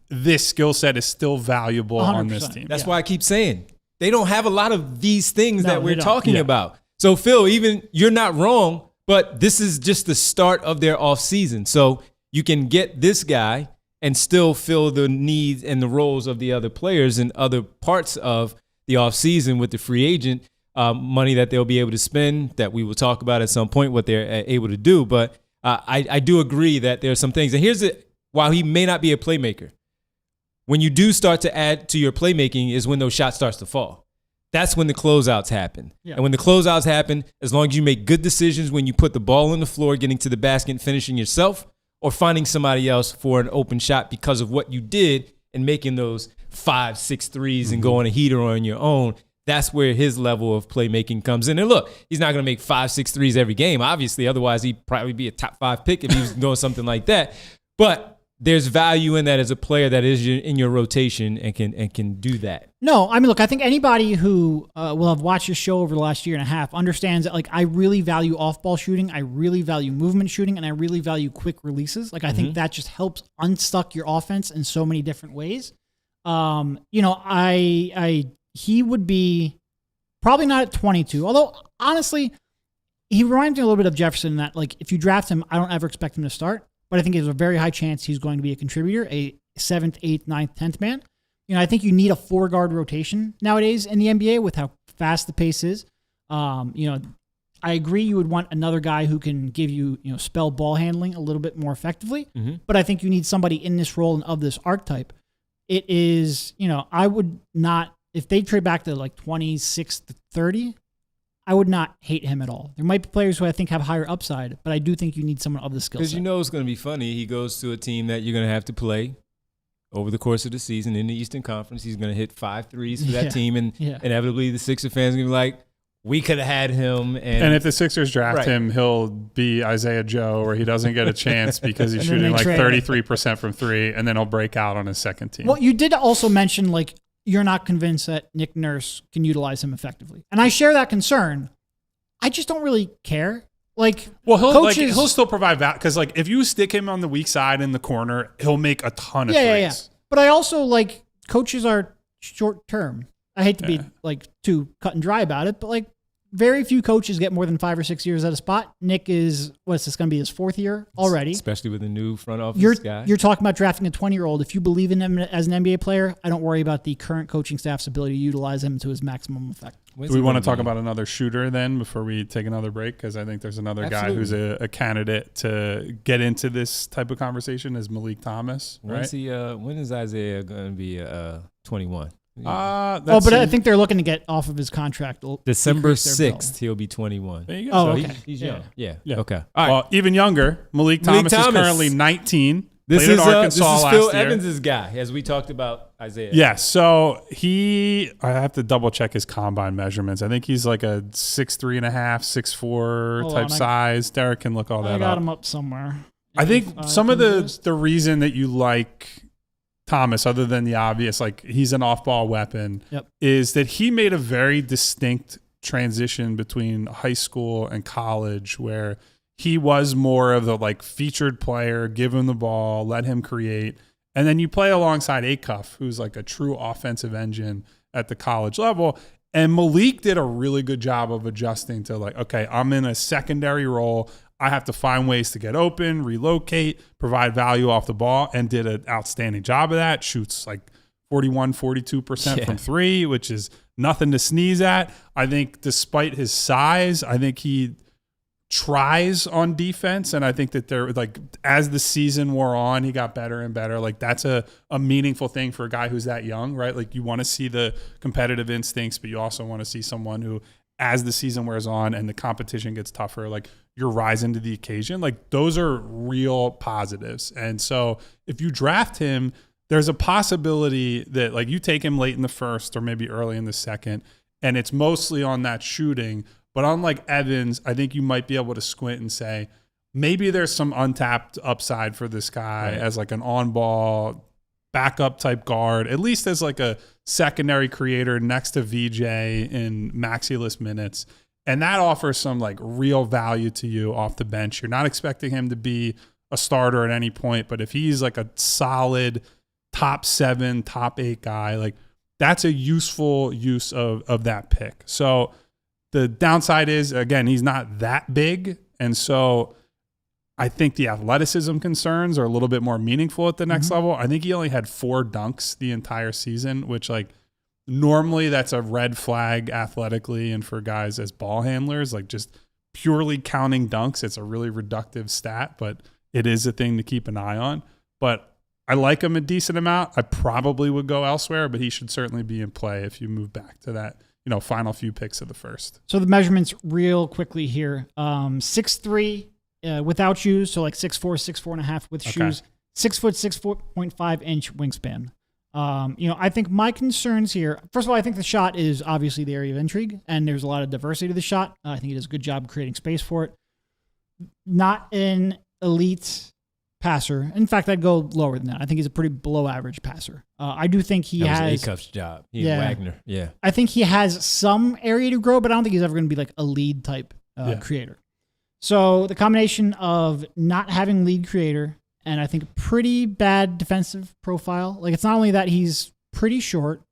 this skill set is still valuable on this team. That's why I keep saying they don't have a lot of these things that we're talking about. So Phil, even you're not wrong. But this is just the start of their offseason. So you can get this guy and still fill the needs and the roles of the other players in other parts of the offseason with the free agent money that they'll be able to spend, that we will talk about at some point what they're able to do. But I do agree that there are some things. And while he may not be a playmaker, when you do start to add to your playmaking is when those shots starts to fall. That's when the closeouts happen. Yeah. And when the closeouts happen, as long as you make good decisions when you put the ball on the floor, getting to the basket and finishing yourself, or finding somebody else for an open shot because of what you did and making those 5-6 threes and going a heater on your own, that's where his level of playmaking comes in. And look, he's not going to make 5-6 threes every game, obviously. Otherwise, he'd probably be a top 5 pick if he was doing something like that. But there's value in that as a player that is in your rotation and can do that. No, I mean, look, I think anybody who will have watched this show over the last year and a half understands that, like, I really value off-ball shooting, I really value movement shooting, and I really value quick releases. Like, I think that just helps unstuck your offense in so many different ways. He would be probably not at 22, although honestly, he reminds me a little bit of Jefferson in that, like, if you draft him, I don't ever expect him to start. But I think there's a very high chance he's going to be a contributor, a 7th, 8th, 9th, 10th man. I think you need a 4-guard rotation nowadays in the NBA with how fast the pace is. I agree you would want another guy who can give you, spell ball handling a little bit more effectively. But I think you need somebody in this role and of this archetype. It is, I would not, if they trade back to like 26 to 30, I would not hate him at all. There might be players who I think have higher upside, but I do think you need someone of the skill set. Because it's going to be funny. He goes to a team that you're going to have to play over the course of the season in the Eastern Conference. He's going to hit 5 threes for that team, and inevitably the Sixer fans are going to be like, we could have had him. And if the Sixers draft Right. him, he'll be Isaiah Joe, where he doesn't get a chance because he's And then shooting they like trade 33% from three, and then he'll break out on his second team. Well, you did also mention like you're not convinced that Nick Nurse can utilize him effectively, and I share that concern. I just don't really care. Like, Well, coaches, he'll still provide value because, like, if you stick him on the weak side in the corner, he'll make a ton of yeah. threes. But I also like coaches are short term. I hate to be like too cut and dry about it, but like very few coaches get more than 5 or 6 years at a spot. Nick is what's this going to be his 4th year already? Especially with the new front office guy. You're talking about drafting a 20-year-old. If you believe in him as an NBA player, I don't worry about the current coaching staff's ability to utilize him to his maximum effect. Do we want to talk about another shooter then before we take another break? Because I think there's another guy who's a candidate to get into this type of conversation is Malik Thomas. Right? When is Isaiah going to be 21? But I think they're looking to get off of his contract. December Decrease their 6th, he'll be 21. There you go. Oh, So okay. he's young. Yeah. Yeah. Okay. All right. Well, even younger, Malik Thomas is currently 19. This Played is at Arkansas this is last Phil year. Evans' guy, as we talked about Isaiah. Yeah, so I have to double check his combine measurements. I think he's like a 6'3.5", 6'4" Hold type on, size. Derek can look all that I got up. him up somewhere. I think some of the reason that you like Thomas, other than the obvious, like he's an off-ball weapon, is that he made a very distinct transition between high school and college where he was more of the like featured player, give him the ball, let him create. And then you play alongside Acuff, who's like a true offensive engine at the college level. And Malik did a really good job of adjusting to like, okay, I'm in a secondary role. I have to find ways to get open, relocate, provide value off the ball, and did an outstanding job of that. Shoots like 42% from three, which is nothing to sneeze at. I think despite his size, I think he tries on defense, and I think that they're like as the season wore on, he got better and better. Like that's a meaningful thing for a guy who's that young, right? Like you want to see the competitive instincts, but you also want to see someone who, as the season wears on and the competition gets tougher, like you're rising to the occasion. Like those are real positives. And so if you draft him, there's a possibility that like you take him late in the first or maybe early in the second, and it's mostly on that shooting. But unlike Evans, I think you might be able to squint and say, maybe there's some untapped upside for this guy as like an on-ball backup type guard, at least as like a secondary creator next to VJ in maxi-less minutes. And that offers some like real value to you off the bench. You're not expecting him to be a starter at any point, but if he's like a solid top 7, top 8 guy, like that's a useful use of that pick. So the downside is, again, he's not that big. And so I think the athleticism concerns are a little bit more meaningful at the next level. I think he only had 4 dunks the entire season, which like normally that's a red flag athletically and for guys as ball handlers, like just purely counting dunks. It's a really reductive stat, but it is a thing to keep an eye on. But I like him a decent amount. I probably would go elsewhere, but he should certainly be in play if you move back to that, final few picks of the first. So the measurements real quickly here. 6'3" without shoes, so like 6'4", 6'4.5" with shoes. 6 foot, 6.5 inch wingspan. I think my concerns here, first of all, I think the shot is obviously the area of intrigue, and there's a lot of diversity to the shot. I think he does a good job creating space for it. Not an elite passer. In fact, I'd go lower than that. I think he's a pretty below average passer. I do think he has Acuff's job. Wagner. Yeah. I think he has some area to grow, but I don't think he's ever going to be like a lead type creator. So the combination of not having lead creator and I think a pretty bad defensive profile. Like it's not only that he's pretty short,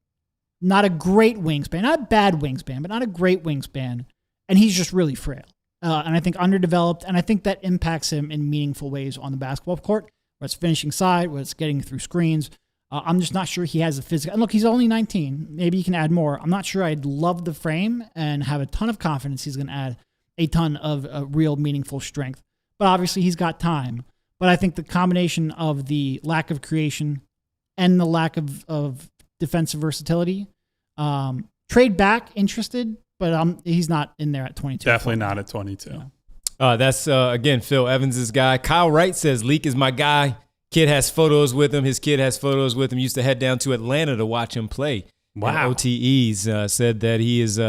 not a great wingspan, not a bad wingspan, but not a great wingspan, and he's just really frail. And I think underdeveloped, and I think that impacts him in meaningful ways on the basketball court, whether it's finishing side, whether it's getting through screens. I'm just not sure he has the physical. And look, he's only 19. Maybe he can add more. I'm not sure I'd love the frame and have a ton of confidence he's going to add a ton of real meaningful strength. But obviously he's got time. But I think the combination of the lack of creation and the lack of defensive versatility, trade back interested, but he's not in there at 22. Definitely not at 22. Yeah. That's, again, Phil Evans' guy. Kyle Wright says, Leak is my guy. Kid has photos with him. His kid has photos with him. Used to head down to Atlanta to watch him play. Wow. OTEs said that he is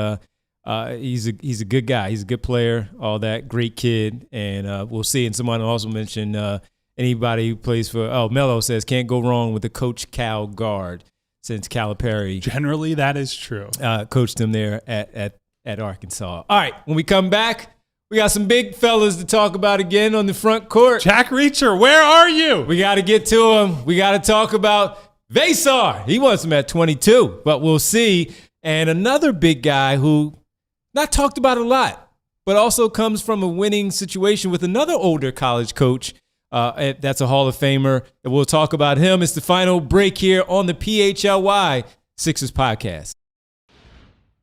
He's a good guy. He's a good player, all that, great kid. And we'll see. And someone also mentioned anybody who plays for, Mello says, can't go wrong with the Coach Cal guard since Calipari. Generally, that is true. Coached him there at Arkansas. All right, when we come back, we got some big fellas to talk about again on the front court. Jack Reacher, where are you? We got to get to him. We got to talk about Veesar. He wants him at 22, but we'll see. And another big guy who not talked about a lot, but also comes from a winning situation with another older college coach. That's a Hall of Famer. And we'll talk about him. It's the final break here on the PHLY Sixers podcast.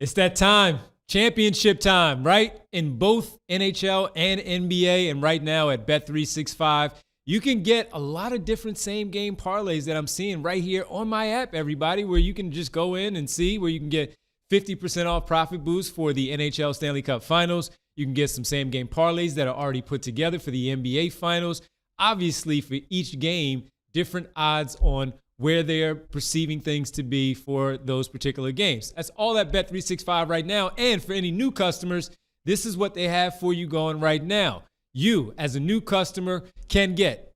It's that time. Championship time, right? In both NHL and NBA, and right now at Bet365, you can get a lot of different same-game parlays that I'm seeing right here on my app, everybody, where you can just go in and see where you can get 50% off profit boost for the NHL Stanley Cup Finals. You can get some same-game parlays that are already put together for the NBA Finals. Obviously, for each game, different odds on where they're perceiving things to be for those particular games. That's all at Bet365 right now. And for any new customers, this is what they have for you going right now. You, as a new customer, can get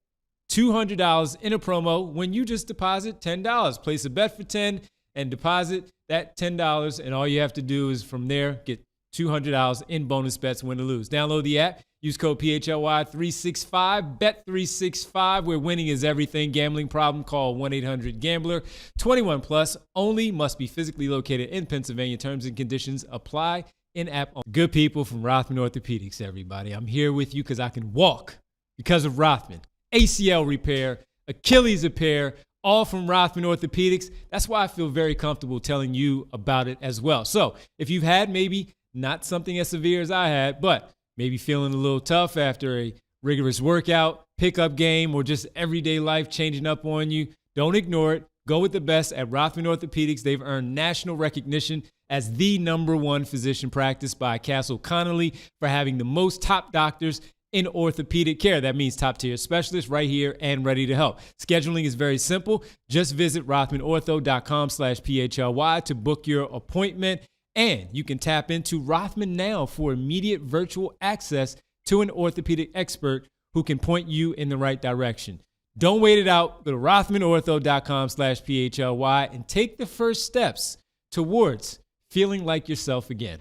$200 in a promo when you just deposit $10. Place a bet for $10 and deposit that $10. And all you have to do is from there get $200 in bonus bets, win or lose. Download the app. Use code PHLY365, Bet365, where winning is everything. Gambling problem, call 1-800-GAMBLER. 21 plus, only must be physically located in Pennsylvania. Terms and conditions apply in-app. Good people from Rothman Orthopedics, everybody. I'm here with you because I can walk because of Rothman. ACL repair, Achilles repair, all from Rothman Orthopedics. That's why I feel very comfortable telling you about it as well. So if you've had maybe not something as severe as I had, but maybe feeling a little tough after a rigorous workout, pickup game, or just everyday life changing up on you, don't ignore it. Go with the best at Rothman Orthopedics. They've earned national recognition as the #1 physician practice by Castle Connolly for having the most top doctors in orthopedic care. That means top-tier specialists right here and ready to help. Scheduling is very simple. Just visit rothmanortho.com/PHLY to book your appointment. And you can tap into Rothman now for immediate virtual access to an orthopedic expert who can point you in the right direction. Don't wait it out. Go to rothmanortho.com/PHLY and take the first steps towards feeling like yourself again.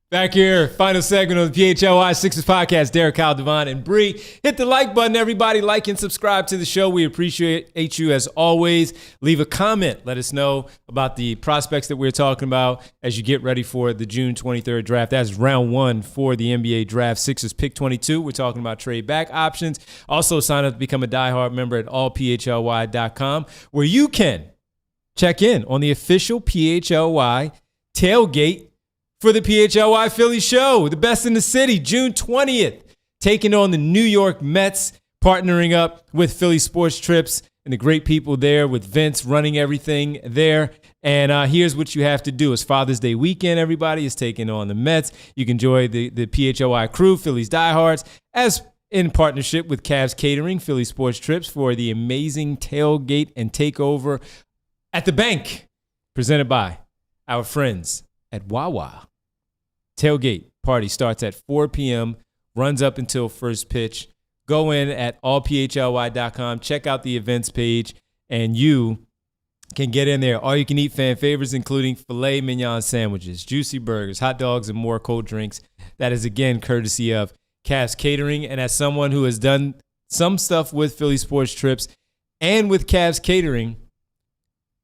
Back here, final segment of the PHLY Sixers podcast. Derek, Kyle, Devon, and Bree. Hit the like button, everybody. Like and subscribe to the show. We appreciate you as always. Leave a comment. Let us know about the prospects that we're talking about as you get ready for the June 23rd draft. That's round 1 for the NBA draft. Sixers pick 22. We're talking about trade back options. Also, sign up to become a diehard member at allphly.com, where you can check in on the official PHLY tailgate for the PHLY Philly show, the best in the city, June 20th, taking on the New York Mets, partnering up with Philly Sports Trips and the great people there with Vince running everything there. And here's what you have to do. It's Father's Day weekend. Everybody is taking on the Mets. You can enjoy the PHLY crew, Philly's diehards, as in partnership with Cavs Catering, Philly Sports Trips, for the amazing tailgate and takeover at the bank, presented by our friends at Wawa. Tailgate party starts at 4 p.m., runs up until first pitch. Go in at allphly.com, check out the events page, and you can get in there. All you can eat fan favorites, including filet mignon sandwiches, juicy burgers, hot dogs, and more cold drinks. That is, again, courtesy of Cavs Catering. And as someone who has done some stuff with Philly Sports Trips and with Cavs Catering,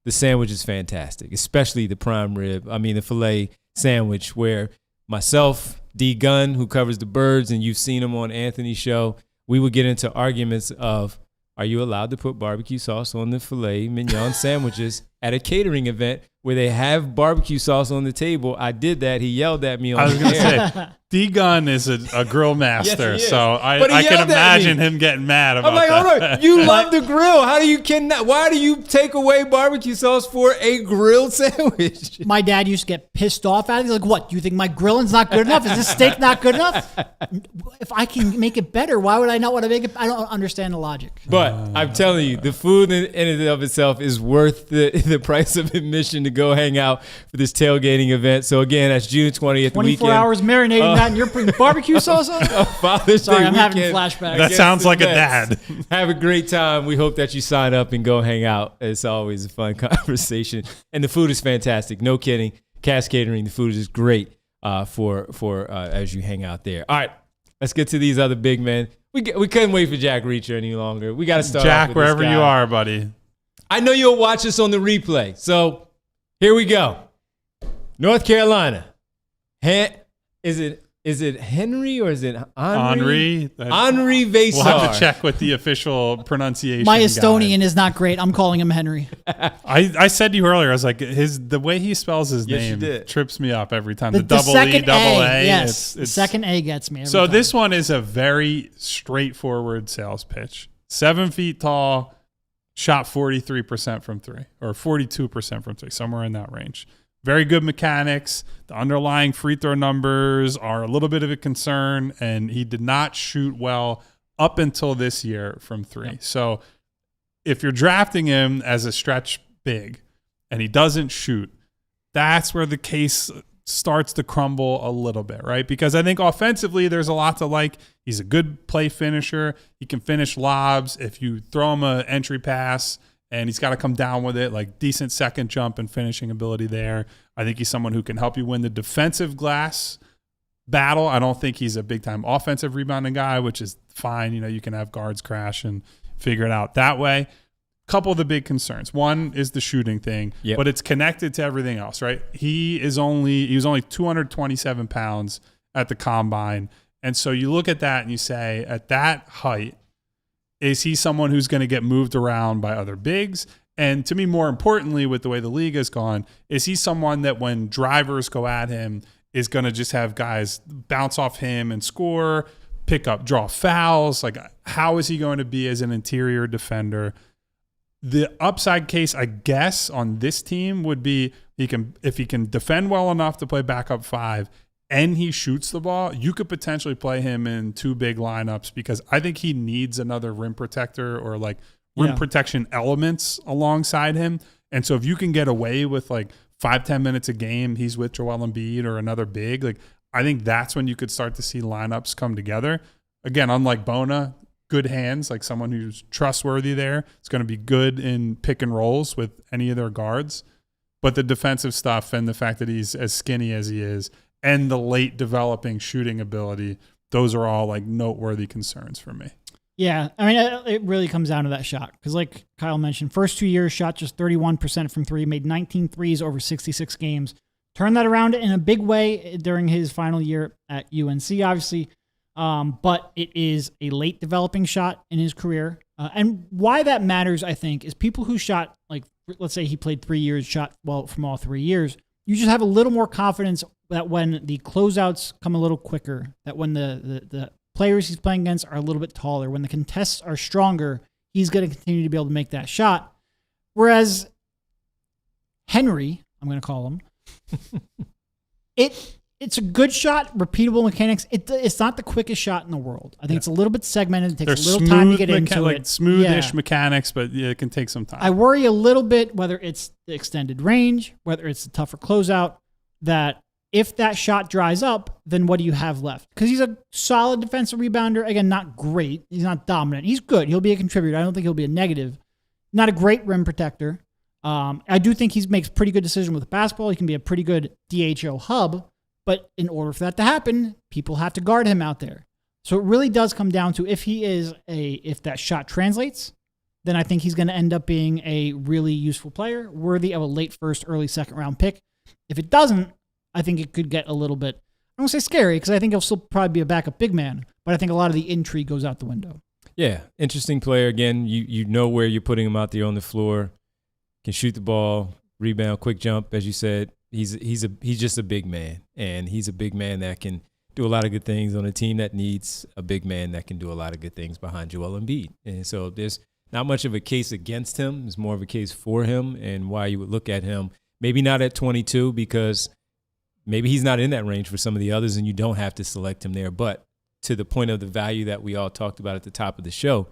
the sandwich is fantastic, especially the the filet sandwich, where myself, D Gunn, who covers the Birds, and you've seen him on Anthony's show, we would get into arguments of, are you allowed to put barbecue sauce on the filet mignon sandwiches at a catering event where they have barbecue sauce on the table? I did that. He yelled at me on the air. I was going to say, D Gunn is a grill master, yes, so I can imagine him getting mad about that. I'm like, hold on, you love the grill. Why do you take away barbecue sauce for a grilled sandwich? My dad used to get pissed off at it. He's like, what, do you think my grilling's not good enough? Is this steak not good enough? If I can make it better, why would I not want to make it? I don't understand the logic. But I'm telling you, the food in and of itself is worth the the price of admission to go hang out for this tailgating event. So again, that's June 20th. 24 hours marinating that, and you're putting barbecue sauce on? Father's Sorry, Day I'm weekend. having flashbacks. That sounds like a dad. Have a great time. We hope that you sign up and go hang out. It's always a fun conversation. And the food is fantastic. No kidding. Cass Catering, the food is great for as you hang out there. All right, let's get to these other big men. We couldn't wait for Jack Reacher any longer. We got to start Jack, off with this wherever guy. you are, buddy. I know you'll watch us on the replay. So here we go. North Carolina. Is it Henry or is it Henri? Henri Veesar. We'll have to check with the official pronunciation. My guy. Estonian is not great. I'm calling him Henry. I said to you earlier, I was like, the way he spells his Yes, you name did. trips me up every time. The double second E, double A. Yes, the second A gets me every so time. this one is a very straightforward sales pitch. 7 feet tall, shot 43% from three, or 42% from three, somewhere in that range. Very good mechanics. The underlying free throw numbers are a little bit of a concern, and he did not shoot well up until this year from three. Yep. So if you're drafting him as a stretch big and he doesn't shoot, that's where the case starts to crumble a little bit, right? Because I think offensively there's a lot to like. He's a good play finisher. He can finish lobs. If you throw him an entry pass, and he's got to come down with it, like decent second jump and finishing ability there. I think he's someone who can help you win the defensive glass battle. I don't think he's a big-time offensive rebounding guy, which is fine. You know, you can have guards crash and figure it out that way. Couple of the big concerns. One is the shooting thing, but it's connected to everything else, right? He was only 227 pounds at the combine. And so you look at that and you say, at that height, is he someone who's going to get moved around by other bigs? And to me, more importantly, with the way the league has gone, is he someone that when drivers go at him is going to just have guys bounce off him and score, pick up, draw fouls? Like, how is he going to be as an interior defender? The upside case, I guess, on this team would be if he can defend well enough to play backup five and he shoots the ball, you could potentially play him in two big lineups, because I think he needs another rim protector or like rim protection elements alongside him. And so if you can get away with like 5-10 minutes a game, he's with Joel Embiid or another big, like I think that's when you could start to see lineups come together. Again, unlike Bona, good hands, like someone who's trustworthy there. It's going to be good in pick and rolls with any of their guards. But the defensive stuff and the fact that he's as skinny as he is and the late developing shooting ability, those are all like noteworthy concerns for me. Yeah, I mean, it really comes down to that shot. Because like Kyle mentioned, first 2 years, shot just 31% from three, made 19 threes over 66 games. Turned that around in a big way during his final year at UNC, obviously. But it is a late developing shot in his career. And why that matters, I think, is people who shot, like, let's say he played 3 years, shot well from all 3 years, you just have a little more confidence that when the closeouts come a little quicker, that when the players he's playing against are a little bit taller, when the contests are stronger, he's going to continue to be able to make that shot. Whereas Henry, I'm going to call him, it's a good shot, repeatable mechanics. It's not the quickest shot in the world. I think it's a little bit segmented. It takes a little time to get into it. Smoothish mechanics, but it can take some time. I worry a little bit whether it's the extended range, whether it's the tougher closeout, that if that shot dries up, then what do you have left? Because he's a solid defensive rebounder. Again, not great. He's not dominant. He's good. He'll be a contributor. I don't think he'll be a negative. Not a great rim protector. I do think he makes pretty good decisions with the basketball. He can be a pretty good DHO hub. But in order for that to happen, people have to guard him out there. So it really does come down to if that shot translates, then I think he's going to end up being a really useful player, worthy of a late first, early second round pick. If it doesn't, I think it could get a little bit, I don't want to say scary, because I think he'll still probably be a backup big man, but I think a lot of the intrigue goes out the window. Yeah, interesting player. Again, you know where you're putting him out there on the floor. Can shoot the ball, rebound, quick jump, as you said. He's just a big man, and he's a big man that can do a lot of good things on a team that needs a big man that can do a lot of good things behind Joel Embiid. And so there's not much of a case against him. It's more of a case for him, and why you would look at him. Maybe not at 22, because maybe he's not in that range for some of the others, and you don't have to select him there. But to the point of the value that we all talked about at the top of the show,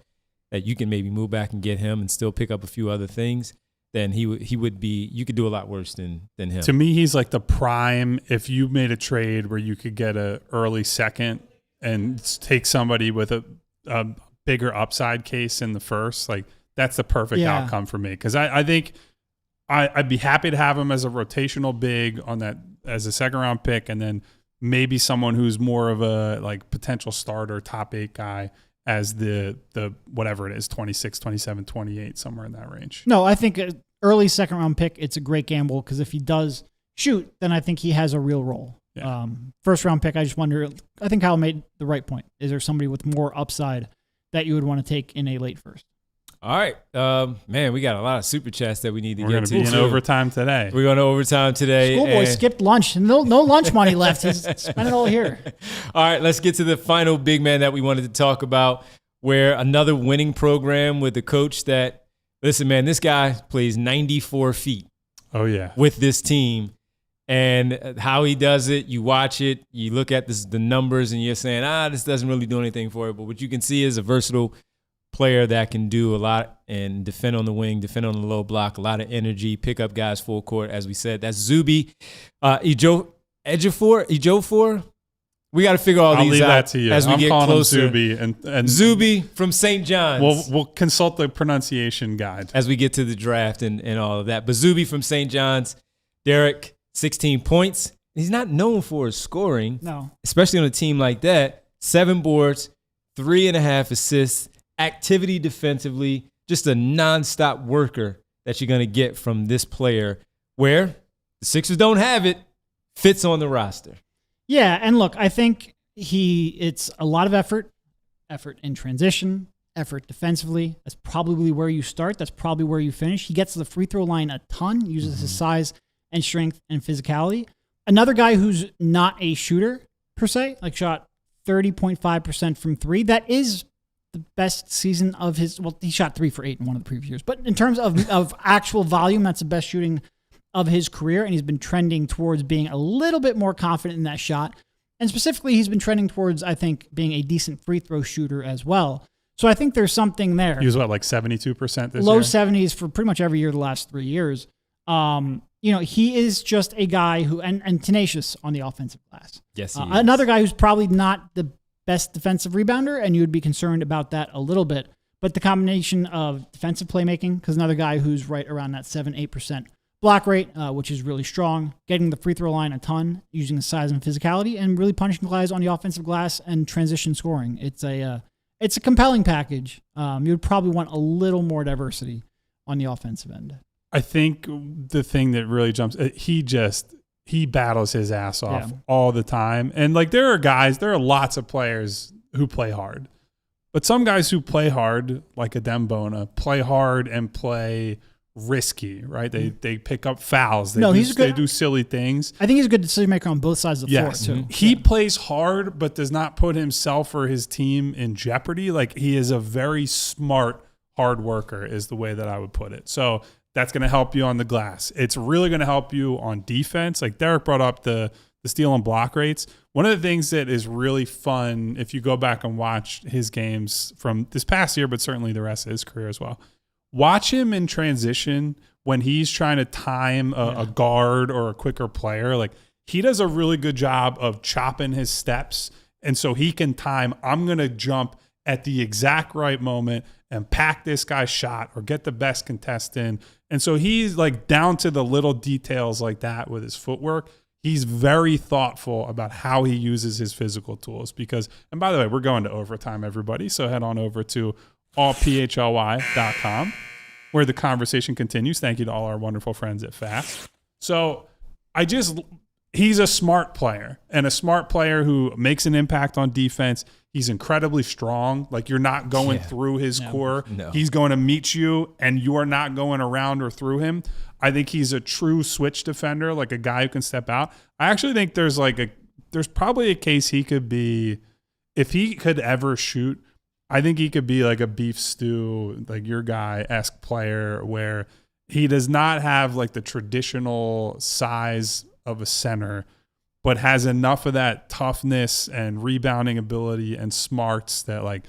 that you can maybe move back and get him and still pick up a few other things, then he would be. You could do a lot worse than him. To me, he's like the prime. If you made a trade where you could get a early second and take somebody with a bigger upside case in the first, like that's the perfect outcome for me. Because I think I'd be happy to have him as a rotational big on that as a second round pick, and then maybe someone who's more of a like potential starter top 8 guy as the whatever it is, 26, 27, 28, somewhere in that range. No, I think an early second round pick, it's a great gamble because if he does shoot, then I think he has a real role. Yeah. First round pick, I just wonder, I think Kyle made the right point. Is there somebody with more upside that you would want to take in a late first? All right. Man, we got a lot of super chats that we need to We're get going to. to be in overtime today. We're going to overtime today. Schoolboy skipped lunch. No lunch money left. He's spent it all here. All right, let's get to the final big man that we wanted to talk about, where another winning program with a coach that, listen, man, this guy plays 94 feet. Oh, yeah. With this team. And how he does it, you watch it, you look at the numbers, and you're saying, this doesn't really do anything for it. But what you can see is a versatile player that can do a lot and defend on the wing, defend on the low block, a lot of energy, pick up guys full court, as we said. That's Zuby Ejiofor. We got to figure all I'll these leave out that to you. as we I'm get calling closer. him Zuby and Zuby from St. John's. We'll consult the pronunciation guide as we get to the draft and all of that. But Zuby from St. John's, Derek, 16 points. He's not known for his scoring, especially on a team like that. 7 boards, 3.5 assists, activity defensively, just a nonstop worker that you're going to get from this player, where the Sixers don't have it, fits on the roster. Yeah, and look, I think it's a lot of effort in transition, effort defensively. That's probably where you start. That's probably where you finish. He gets to the free throw line a ton, uses his size and strength and physicality. Another guy who's not a shooter per se, like shot 30.5% from 3. That is the best season of his. Well, he shot 3 for 8 in one of the previous years, but in terms of actual volume, that's the best shooting of his career, and he's been trending towards being a little bit more confident in that shot. And specifically, he's been trending towards, I think, being a decent free throw shooter as well. So I think there's something there. He was like 72% this year? Low 70s for pretty much every year the last 3 years. He is just a guy who, and tenacious on the offensive glass. Yes, he is. Another guy who's probably not the best defensive rebounder, and you would be concerned about that a little bit. But the combination of defensive playmaking, because another guy who's right around that 7-8% block rate, which is really strong, getting the free throw line a ton, using the size and physicality, and really punching guys on the offensive glass and transition scoring. It's a compelling package. You would probably want a little more diversity on the offensive end. I think the thing that really jumps, he battles his ass off all the time. And like there are lots of players who play hard. But some guys who play hard, like a Dembona, play hard and play risky, right? They pick up fouls. They do silly things. I think he's a good decision maker on both sides of the floor too. He plays hard, but does not put himself or his team in jeopardy. Like he is a very smart hard worker is the way that I would put it. So that's going to help you on the glass. It's really going to help you on defense. Like Derek brought up the steal and block rates. One of the things that is really fun, if you go back and watch his games from this past year, but certainly the rest of his career as well, watch him in transition when he's trying to time a guard or a quicker player. Like he does a really good job of chopping his steps. And so he can time, I'm going to jump at the exact right moment and pack this guy's shot or get the best contest in. And so he's like down to the little details like that with his footwork. He's very thoughtful about how he uses his physical tools because, and by the way, we're going to overtime, everybody. So head on over to allphly.com where the conversation continues. Thank you to all our wonderful friends at Fast. So he's a smart player and a smart player who makes an impact on defense. He's incredibly strong. Like you're not going through his core. No. He's going to meet you and you are not going around or through him. I think he's a true switch defender, like a guy who can step out. I actually think there's probably a case he could be, if he could ever shoot, I think he could be like a beef stew, like your guy-esque player where he does not have like the traditional size of a center, but has enough of that toughness and rebounding ability and smarts that like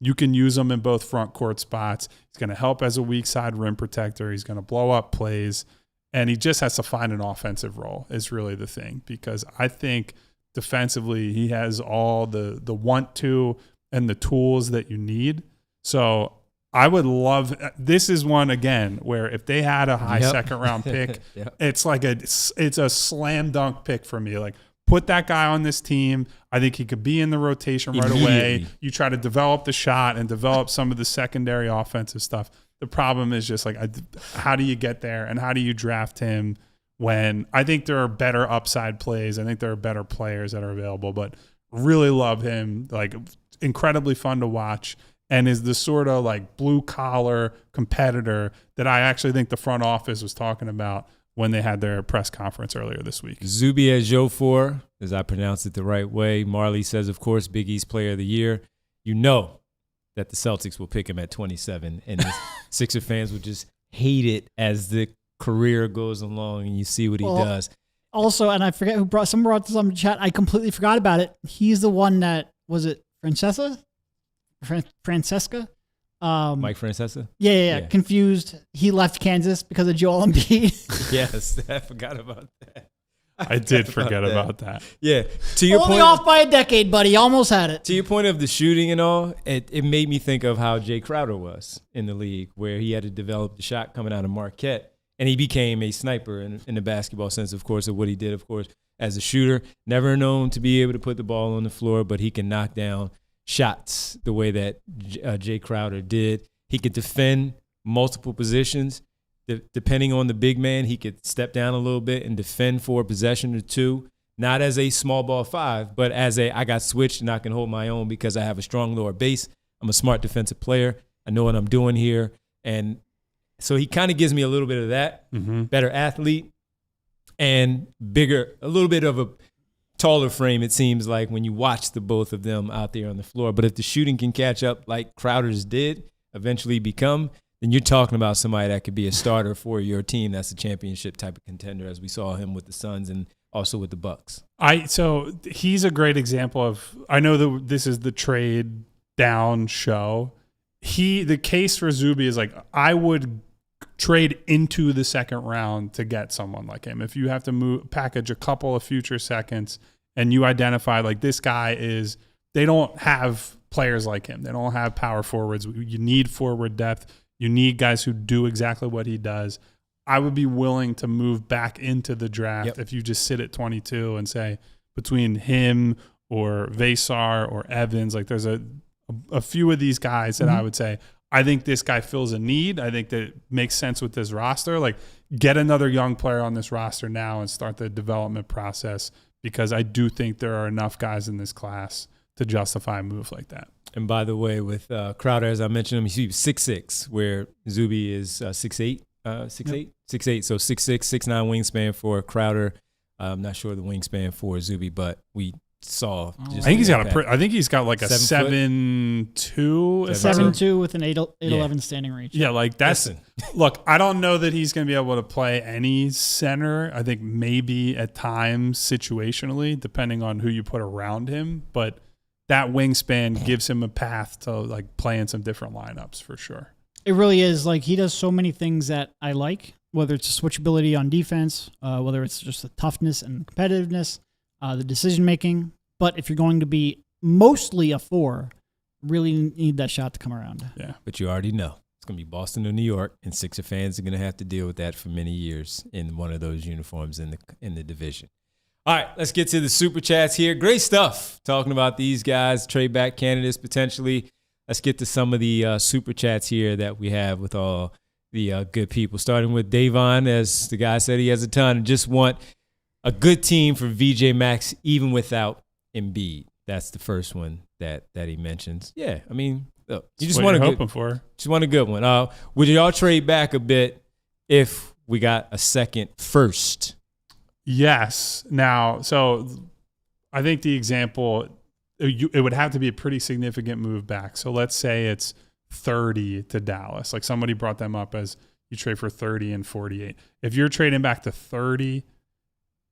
You can use him in both front court spots. He's going to help as a weak side rim protector. He's going to blow up plays. And he just has to find an offensive role is really the thing, because I think defensively he has all the want to and the tools that you need. So I would love – this is one, again, where if they had a high second-round pick, it's like it's a slam dunk pick for me. Like, put that guy on this team. I think he could be in the rotation right away. You try to develop the shot and develop some of the secondary offensive stuff. The problem is just like, how do you get there and how do you draft him when I think there are better upside plays? I think there are better players that are available, but really love him. Like, incredibly fun to watch, and is the sort of like blue collar competitor that I actually think the front office was talking about when they had their press conference earlier this week. Zuby Ejiofor, as I pronounced it the right way. Marley says, of course, Big East Player of the Year. You know that the Celtics will pick him at 27, and the Sixer fans will just hate it as the career goes along and you see what he does. Also, and I forget who someone brought this on the chat. I completely forgot about it. He's the one that, was it Francesca? Mike Francesa? Yeah. Confused. He left Kansas because of Joel Embiid. Yes, I forgot about that. I did forget about that. Yeah. To your Only point, off by a decade, buddy. Almost had it. To your point of the shooting and all, it made me think of how Jay Crowder was in the league, where he had to develop the shot coming out of Marquette, and he became a sniper in the basketball sense, of course, of what he did, of course, as a shooter. Never known to be able to put the ball on the floor, but he can knock down shots the way that Jay Crowder did. He could defend multiple positions. Depending on the big man, he could step down a little bit and defend for a possession or two, not as a small ball five, but as I got switched and I can hold my own because I have a strong lower base. I'm a smart defensive player. I know what I'm doing here. And so he kind of gives me a little bit of that, better athlete and bigger, a little bit of a taller frame, it seems like, when you watch the both of them out there on the floor. But if the shooting can catch up like Crowder's did eventually become, then you're talking about somebody that could be a starter for your team that's a championship type of contender, as we saw him with the Suns and also with the Bucks. So he's a great example of, I know that this is the trade down show. The case for Zuby is like, I would trade into the second round to get someone like him. If you have to package a couple of future seconds and you identify like this guy is, they don't have players like him. They don't have power forwards. You need forward depth. You need guys who do exactly what he does. I would be willing to move back into the draft if you just sit at 22 and say between him or Veesar or Evans, like there's a few of these guys that I would say, I think this guy fills a need. I think that it makes sense with this roster. Like, get another young player on this roster now and start the development process, because I do think there are enough guys in this class to justify a move like that. And by the way, with Crowder, as I mentioned him, he's 6'6", where Zuby is 6'8", 6'8", so 6'6", 6'9" wingspan for Crowder. I'm not sure the wingspan for Zuby, but we saw. I think he's got like a 7'2", 7'2" with an 8'11" standing reach. Yeah, like that's. Look, I don't know that he's going to be able to play any center. I think maybe at times situationally, depending on who you put around him, but that wingspan gives him a path to like play in some different lineups for sure. It really is. Like, he does so many things that I like, whether it's switchability on defense, whether it's just the toughness and competitiveness, the decision-making. But if you're going to be mostly a 4, really need that shot to come around. Yeah. But you already know it's going to be Boston or New York, and Sixer fans are going to have to deal with that for many years in one of those uniforms in the division. All right, let's get to the Super Chats here. Great stuff talking about these guys, trade back candidates potentially. Let's get to some of the Super Chats here that we have with all the good people, starting with Davon, as the guy said he has a ton, and just want a good team for VJ Max even without Embiid. That's the first one that he mentions. Yeah, I mean, look, you just want just want a good one. Would y'all trade back a bit if we got a second first? Yes. Now, so I think the example, it would have to be a pretty significant move back. So let's say it's 30 to Dallas. Like, somebody brought them up as you trade for 30 and 48. If you're trading back to 30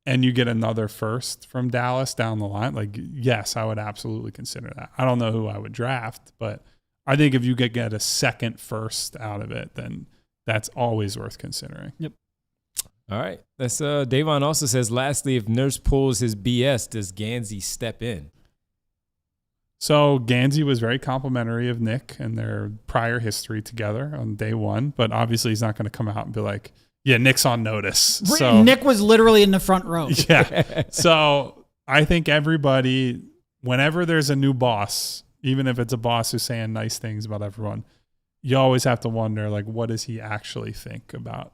and you get another first from Dallas down the line, like, yes, I would absolutely consider that. I don't know who I would draft, but I think if you could get a second first out of it, then that's always worth considering. Yep. All right. That's Davon also says, lastly, if Nurse pulls his BS, does Gansey step in? So Gansey was very complimentary of Nick and their prior history together on day one, but obviously he's not going to come out and be like, yeah, Nick's on notice. So Nick was literally in the front row. Yeah. So I think everybody, whenever there's a new boss, even if it's a boss who's saying nice things about everyone, you always have to wonder, like, what does he actually think about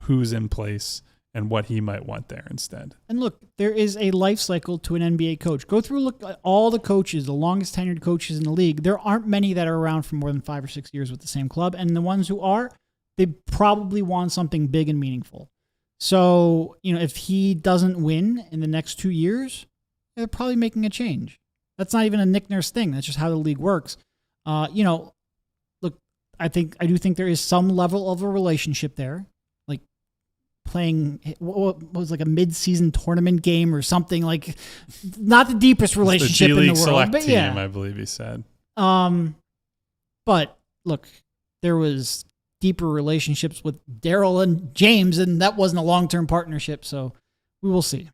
who's in place and what he might want there instead. And look, there is a life cycle to an NBA coach. Go through, look at all the coaches, the longest tenured coaches in the league. There aren't many that are around for more than 5 or 6 years with the same club. And the ones who are, they probably want something big and meaningful. So, if he doesn't win in the next 2 years, they're probably making a change. That's not even a Nick Nurse thing. That's just how the league works. Look, I do think there is some level of a relationship there. Like playing what was like a mid-season tournament game or something, like not the deepest relationship the G League in the world. select But team, yeah. I believe he said. But look, there was deeper relationships with Daryl and James, and that wasn't a long-term partnership. So we will see.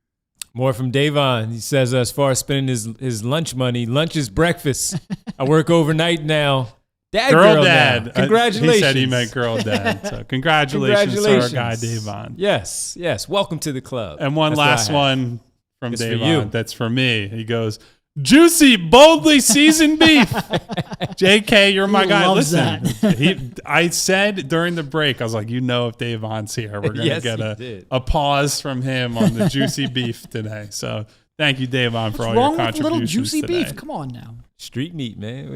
More from Davon. He says, as far as spending his lunch money, lunch is breakfast. I work overnight now. Girl dad. Now. Congratulations. He said he meant girl dad. So congratulations to our guy, Davon. Yes. Welcome to the club. And one last one from It's Davon. That's for me. He goes, juicy, boldly seasoned beef. JK, you're my guy. Listen, I said during the break, I was like, if Davon's here, we're going to get a pause from him on the juicy beef today. So thank you, Davon, for all your contributions little juicy today. beef? Come on now. Street meat, man.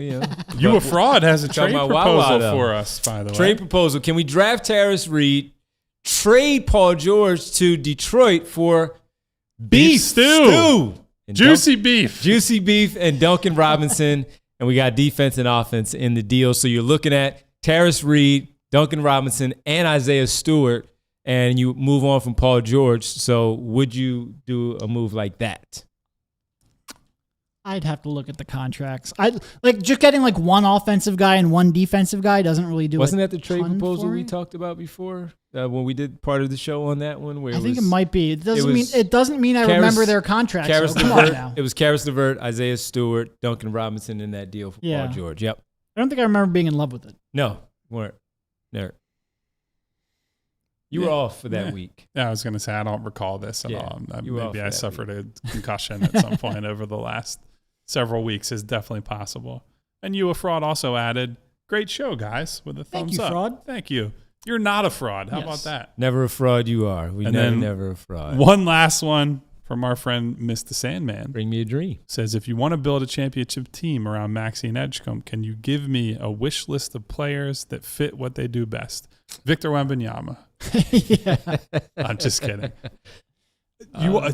You a fraud has a trade proposal Wawa, for us, by the way. Trade proposal. Can we draft Tarris Reed, trade Paul George to Detroit for beef stew? Juicy beef and Duncan Robinson, and we got defense and offense in the deal. So you're looking at Tarris Reed, Duncan Robinson, and Isaiah Stewart, and you move on from Paul George. So would you do a move like that? I'd have to look at the contracts. Just getting like one offensive guy and one defensive guy doesn't really do. Wasn't that the trade proposal we talked about before when we did part of the show on that one? Where I think it might be. It doesn't mean I remember their contracts. So come on now. It was Tarris LeVert, Isaiah Stewart, Duncan Robinson in that deal for Paul George. Yep. I don't think I remember being in love with it. No, weren't. No. You were off for that week. Yeah, I was going to say I don't recall this at all. Maybe I suffered a concussion at some point over the last several weeks. Is definitely possible. And you, a fraud, also added, great show, guys, with a thumbs up. Thank you, fraud. Thank you. You're not a fraud. How about that? Never a fraud, you are. Never a fraud. One last one from our friend Mr. Sandman. Bring me a dream. Says, if you want to build a championship team around Maxey and Edgecombe, can you give me a wish list of players that fit what they do best? Victor Wembanyama. I'm just kidding.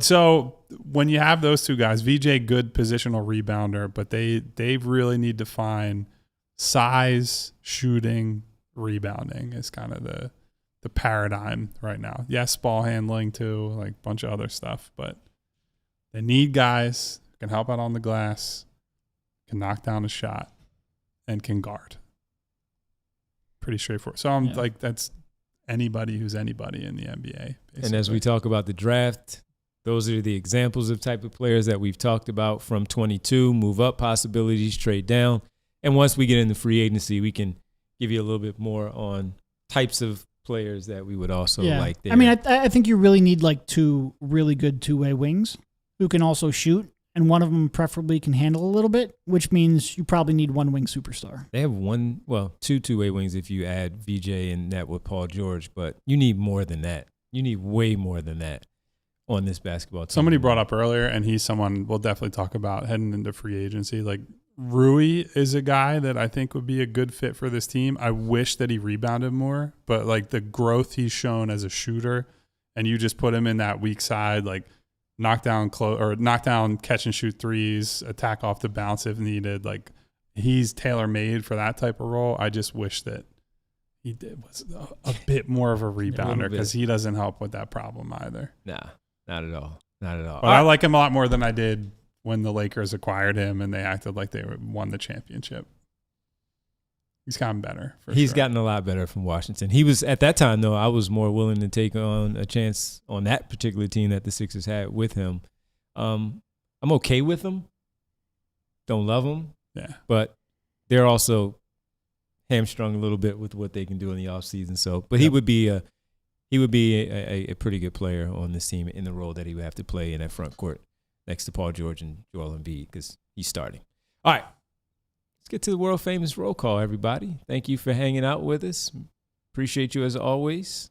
So when you have those two guys, VJ, good positional rebounder, but they really need to find size, shooting, rebounding is kind of the paradigm right now. Yes, ball handling too, like a bunch of other stuff, but they need guys who can help out on the glass, can knock down a shot, and can guard. Pretty straightforward. So I'm like, that's anybody who's anybody in the NBA. Basically. And as we talk about the draft, those are the examples of type of players that we've talked about from 22, move up possibilities, trade down. And once we get into free agency, we can give you a little bit more on types of players that we would also like there. I mean, I think you really need like two really good two-way wings who can also shoot, and one of them preferably can handle a little bit, which means you probably need one wing superstar. They have two two-way wings if you add VJ and that with Paul George, but you need more than that. You need way more than that on this basketball team. Somebody brought up earlier, and he's someone we'll definitely talk about heading into free agency. Like Rui is a guy that I think would be a good fit for this team. I wish that he rebounded more, but like the growth he's shown as a shooter, and you just put him in that weak side, like knock down, catch and shoot threes, attack off the bounce if needed. Like he's tailor made for that type of role. I just wish that he was a bit more of a rebounder because he doesn't help with that problem either. Nah, not at all. Not at all. But I like him a lot more than I did when the Lakers acquired him and they acted like they won the championship. He's gotten better. He's gotten a lot better from Washington. He was at that time though. I was more willing to take on a chance on that particular team that the Sixers had with him. I'm okay with him. Don't love him. Yeah, but they're also hamstrung a little bit with what they can do in the offseason. So, but he would be a pretty good player on this team in the role that he would have to play in that front court next to Paul George and Joel Embiid because he's starting. All right. Let's get to the world famous roll call, everybody. Thank you for hanging out with us. Appreciate you as always.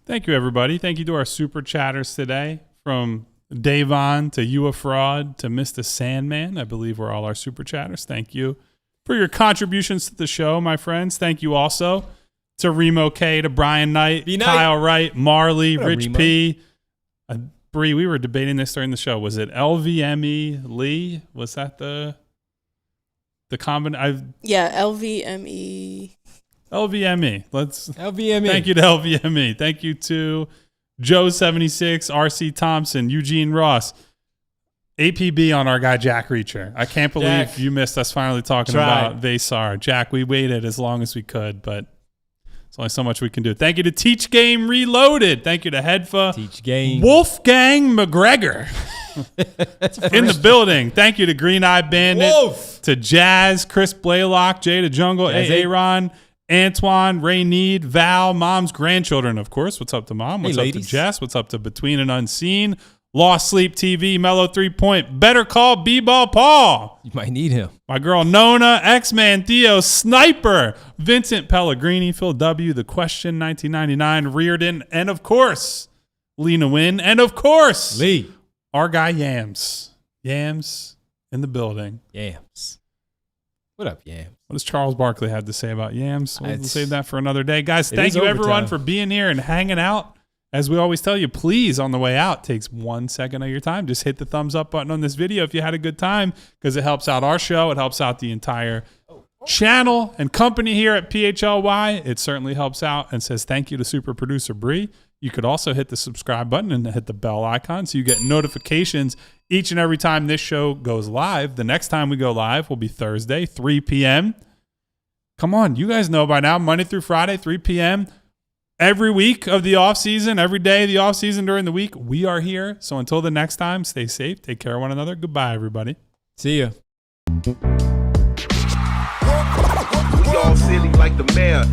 Thank you, everybody. Thank you to our super chatters today, from Davon to You a Fraud to Mr. Sandman. I believe we're all our super chatters. Thank you for your contributions to the show, my friends. Thank you also to Remo K, to Brian Knight, Kyle Wright, Marley, Rich Remo. P. Bree, we were debating this during the show. Was it LVME Lee? Was that the combination? Yeah, LVME. LVME. LVME. Thank you to LVME. Thank you to Joe76, RC Thompson, Eugene Ross, APB on our guy Jack Reacher. I can't believe you missed us finally talking about Veesar. Jack, we waited as long as we could, but there's only so much we can do. Thank you to Teach Game Reloaded. Thank you to Headfa. Teach Game. Wolfgang McGregor in the building. Thank you to Green Eye Bandit. Wolf. To Jazz, Chris Blaylock, Jay to Jungle, Aaron, Antoine, Ray Need, Val, Mom's grandchildren, of course. What's up to Mom? What's up to Jess? What's up to Between and Unseen? Lost Sleep TV, Mellow 3 Point, Better Call B-Ball Paul. You might need him. My girl Nona, X-Man Theo, Sniper, Vincent Pellegrini, Phil W, The Question, 1999, Reardon, and of course, Lena Wynn, and of course, Lee. Our guy Yams. Yams in the building. Yams. What up, Yams? What does Charles Barkley have to say about Yams? We'll save that for another day. Guys, It thank is you everyone overtime. for being here and hanging out. As we always tell you, please, on the way out, takes 1 second of your time. Just hit the thumbs up button on this video if you had a good time, because it helps out our show. It helps out the entire channel and company here at PHLY. It certainly helps out, and says thank you to super producer Bree. You could also hit the subscribe button and hit the bell icon so you get notifications each and every time this show goes live. The next time we go live will be Thursday, 3 p.m. Come on, you guys know by now, Monday through Friday, 3 p.m. Every week of the off season, every day of the off season during the week, we are here. So until the next time, stay safe, take care of one another. Goodbye, everybody. See ya. We all silly like the mayor.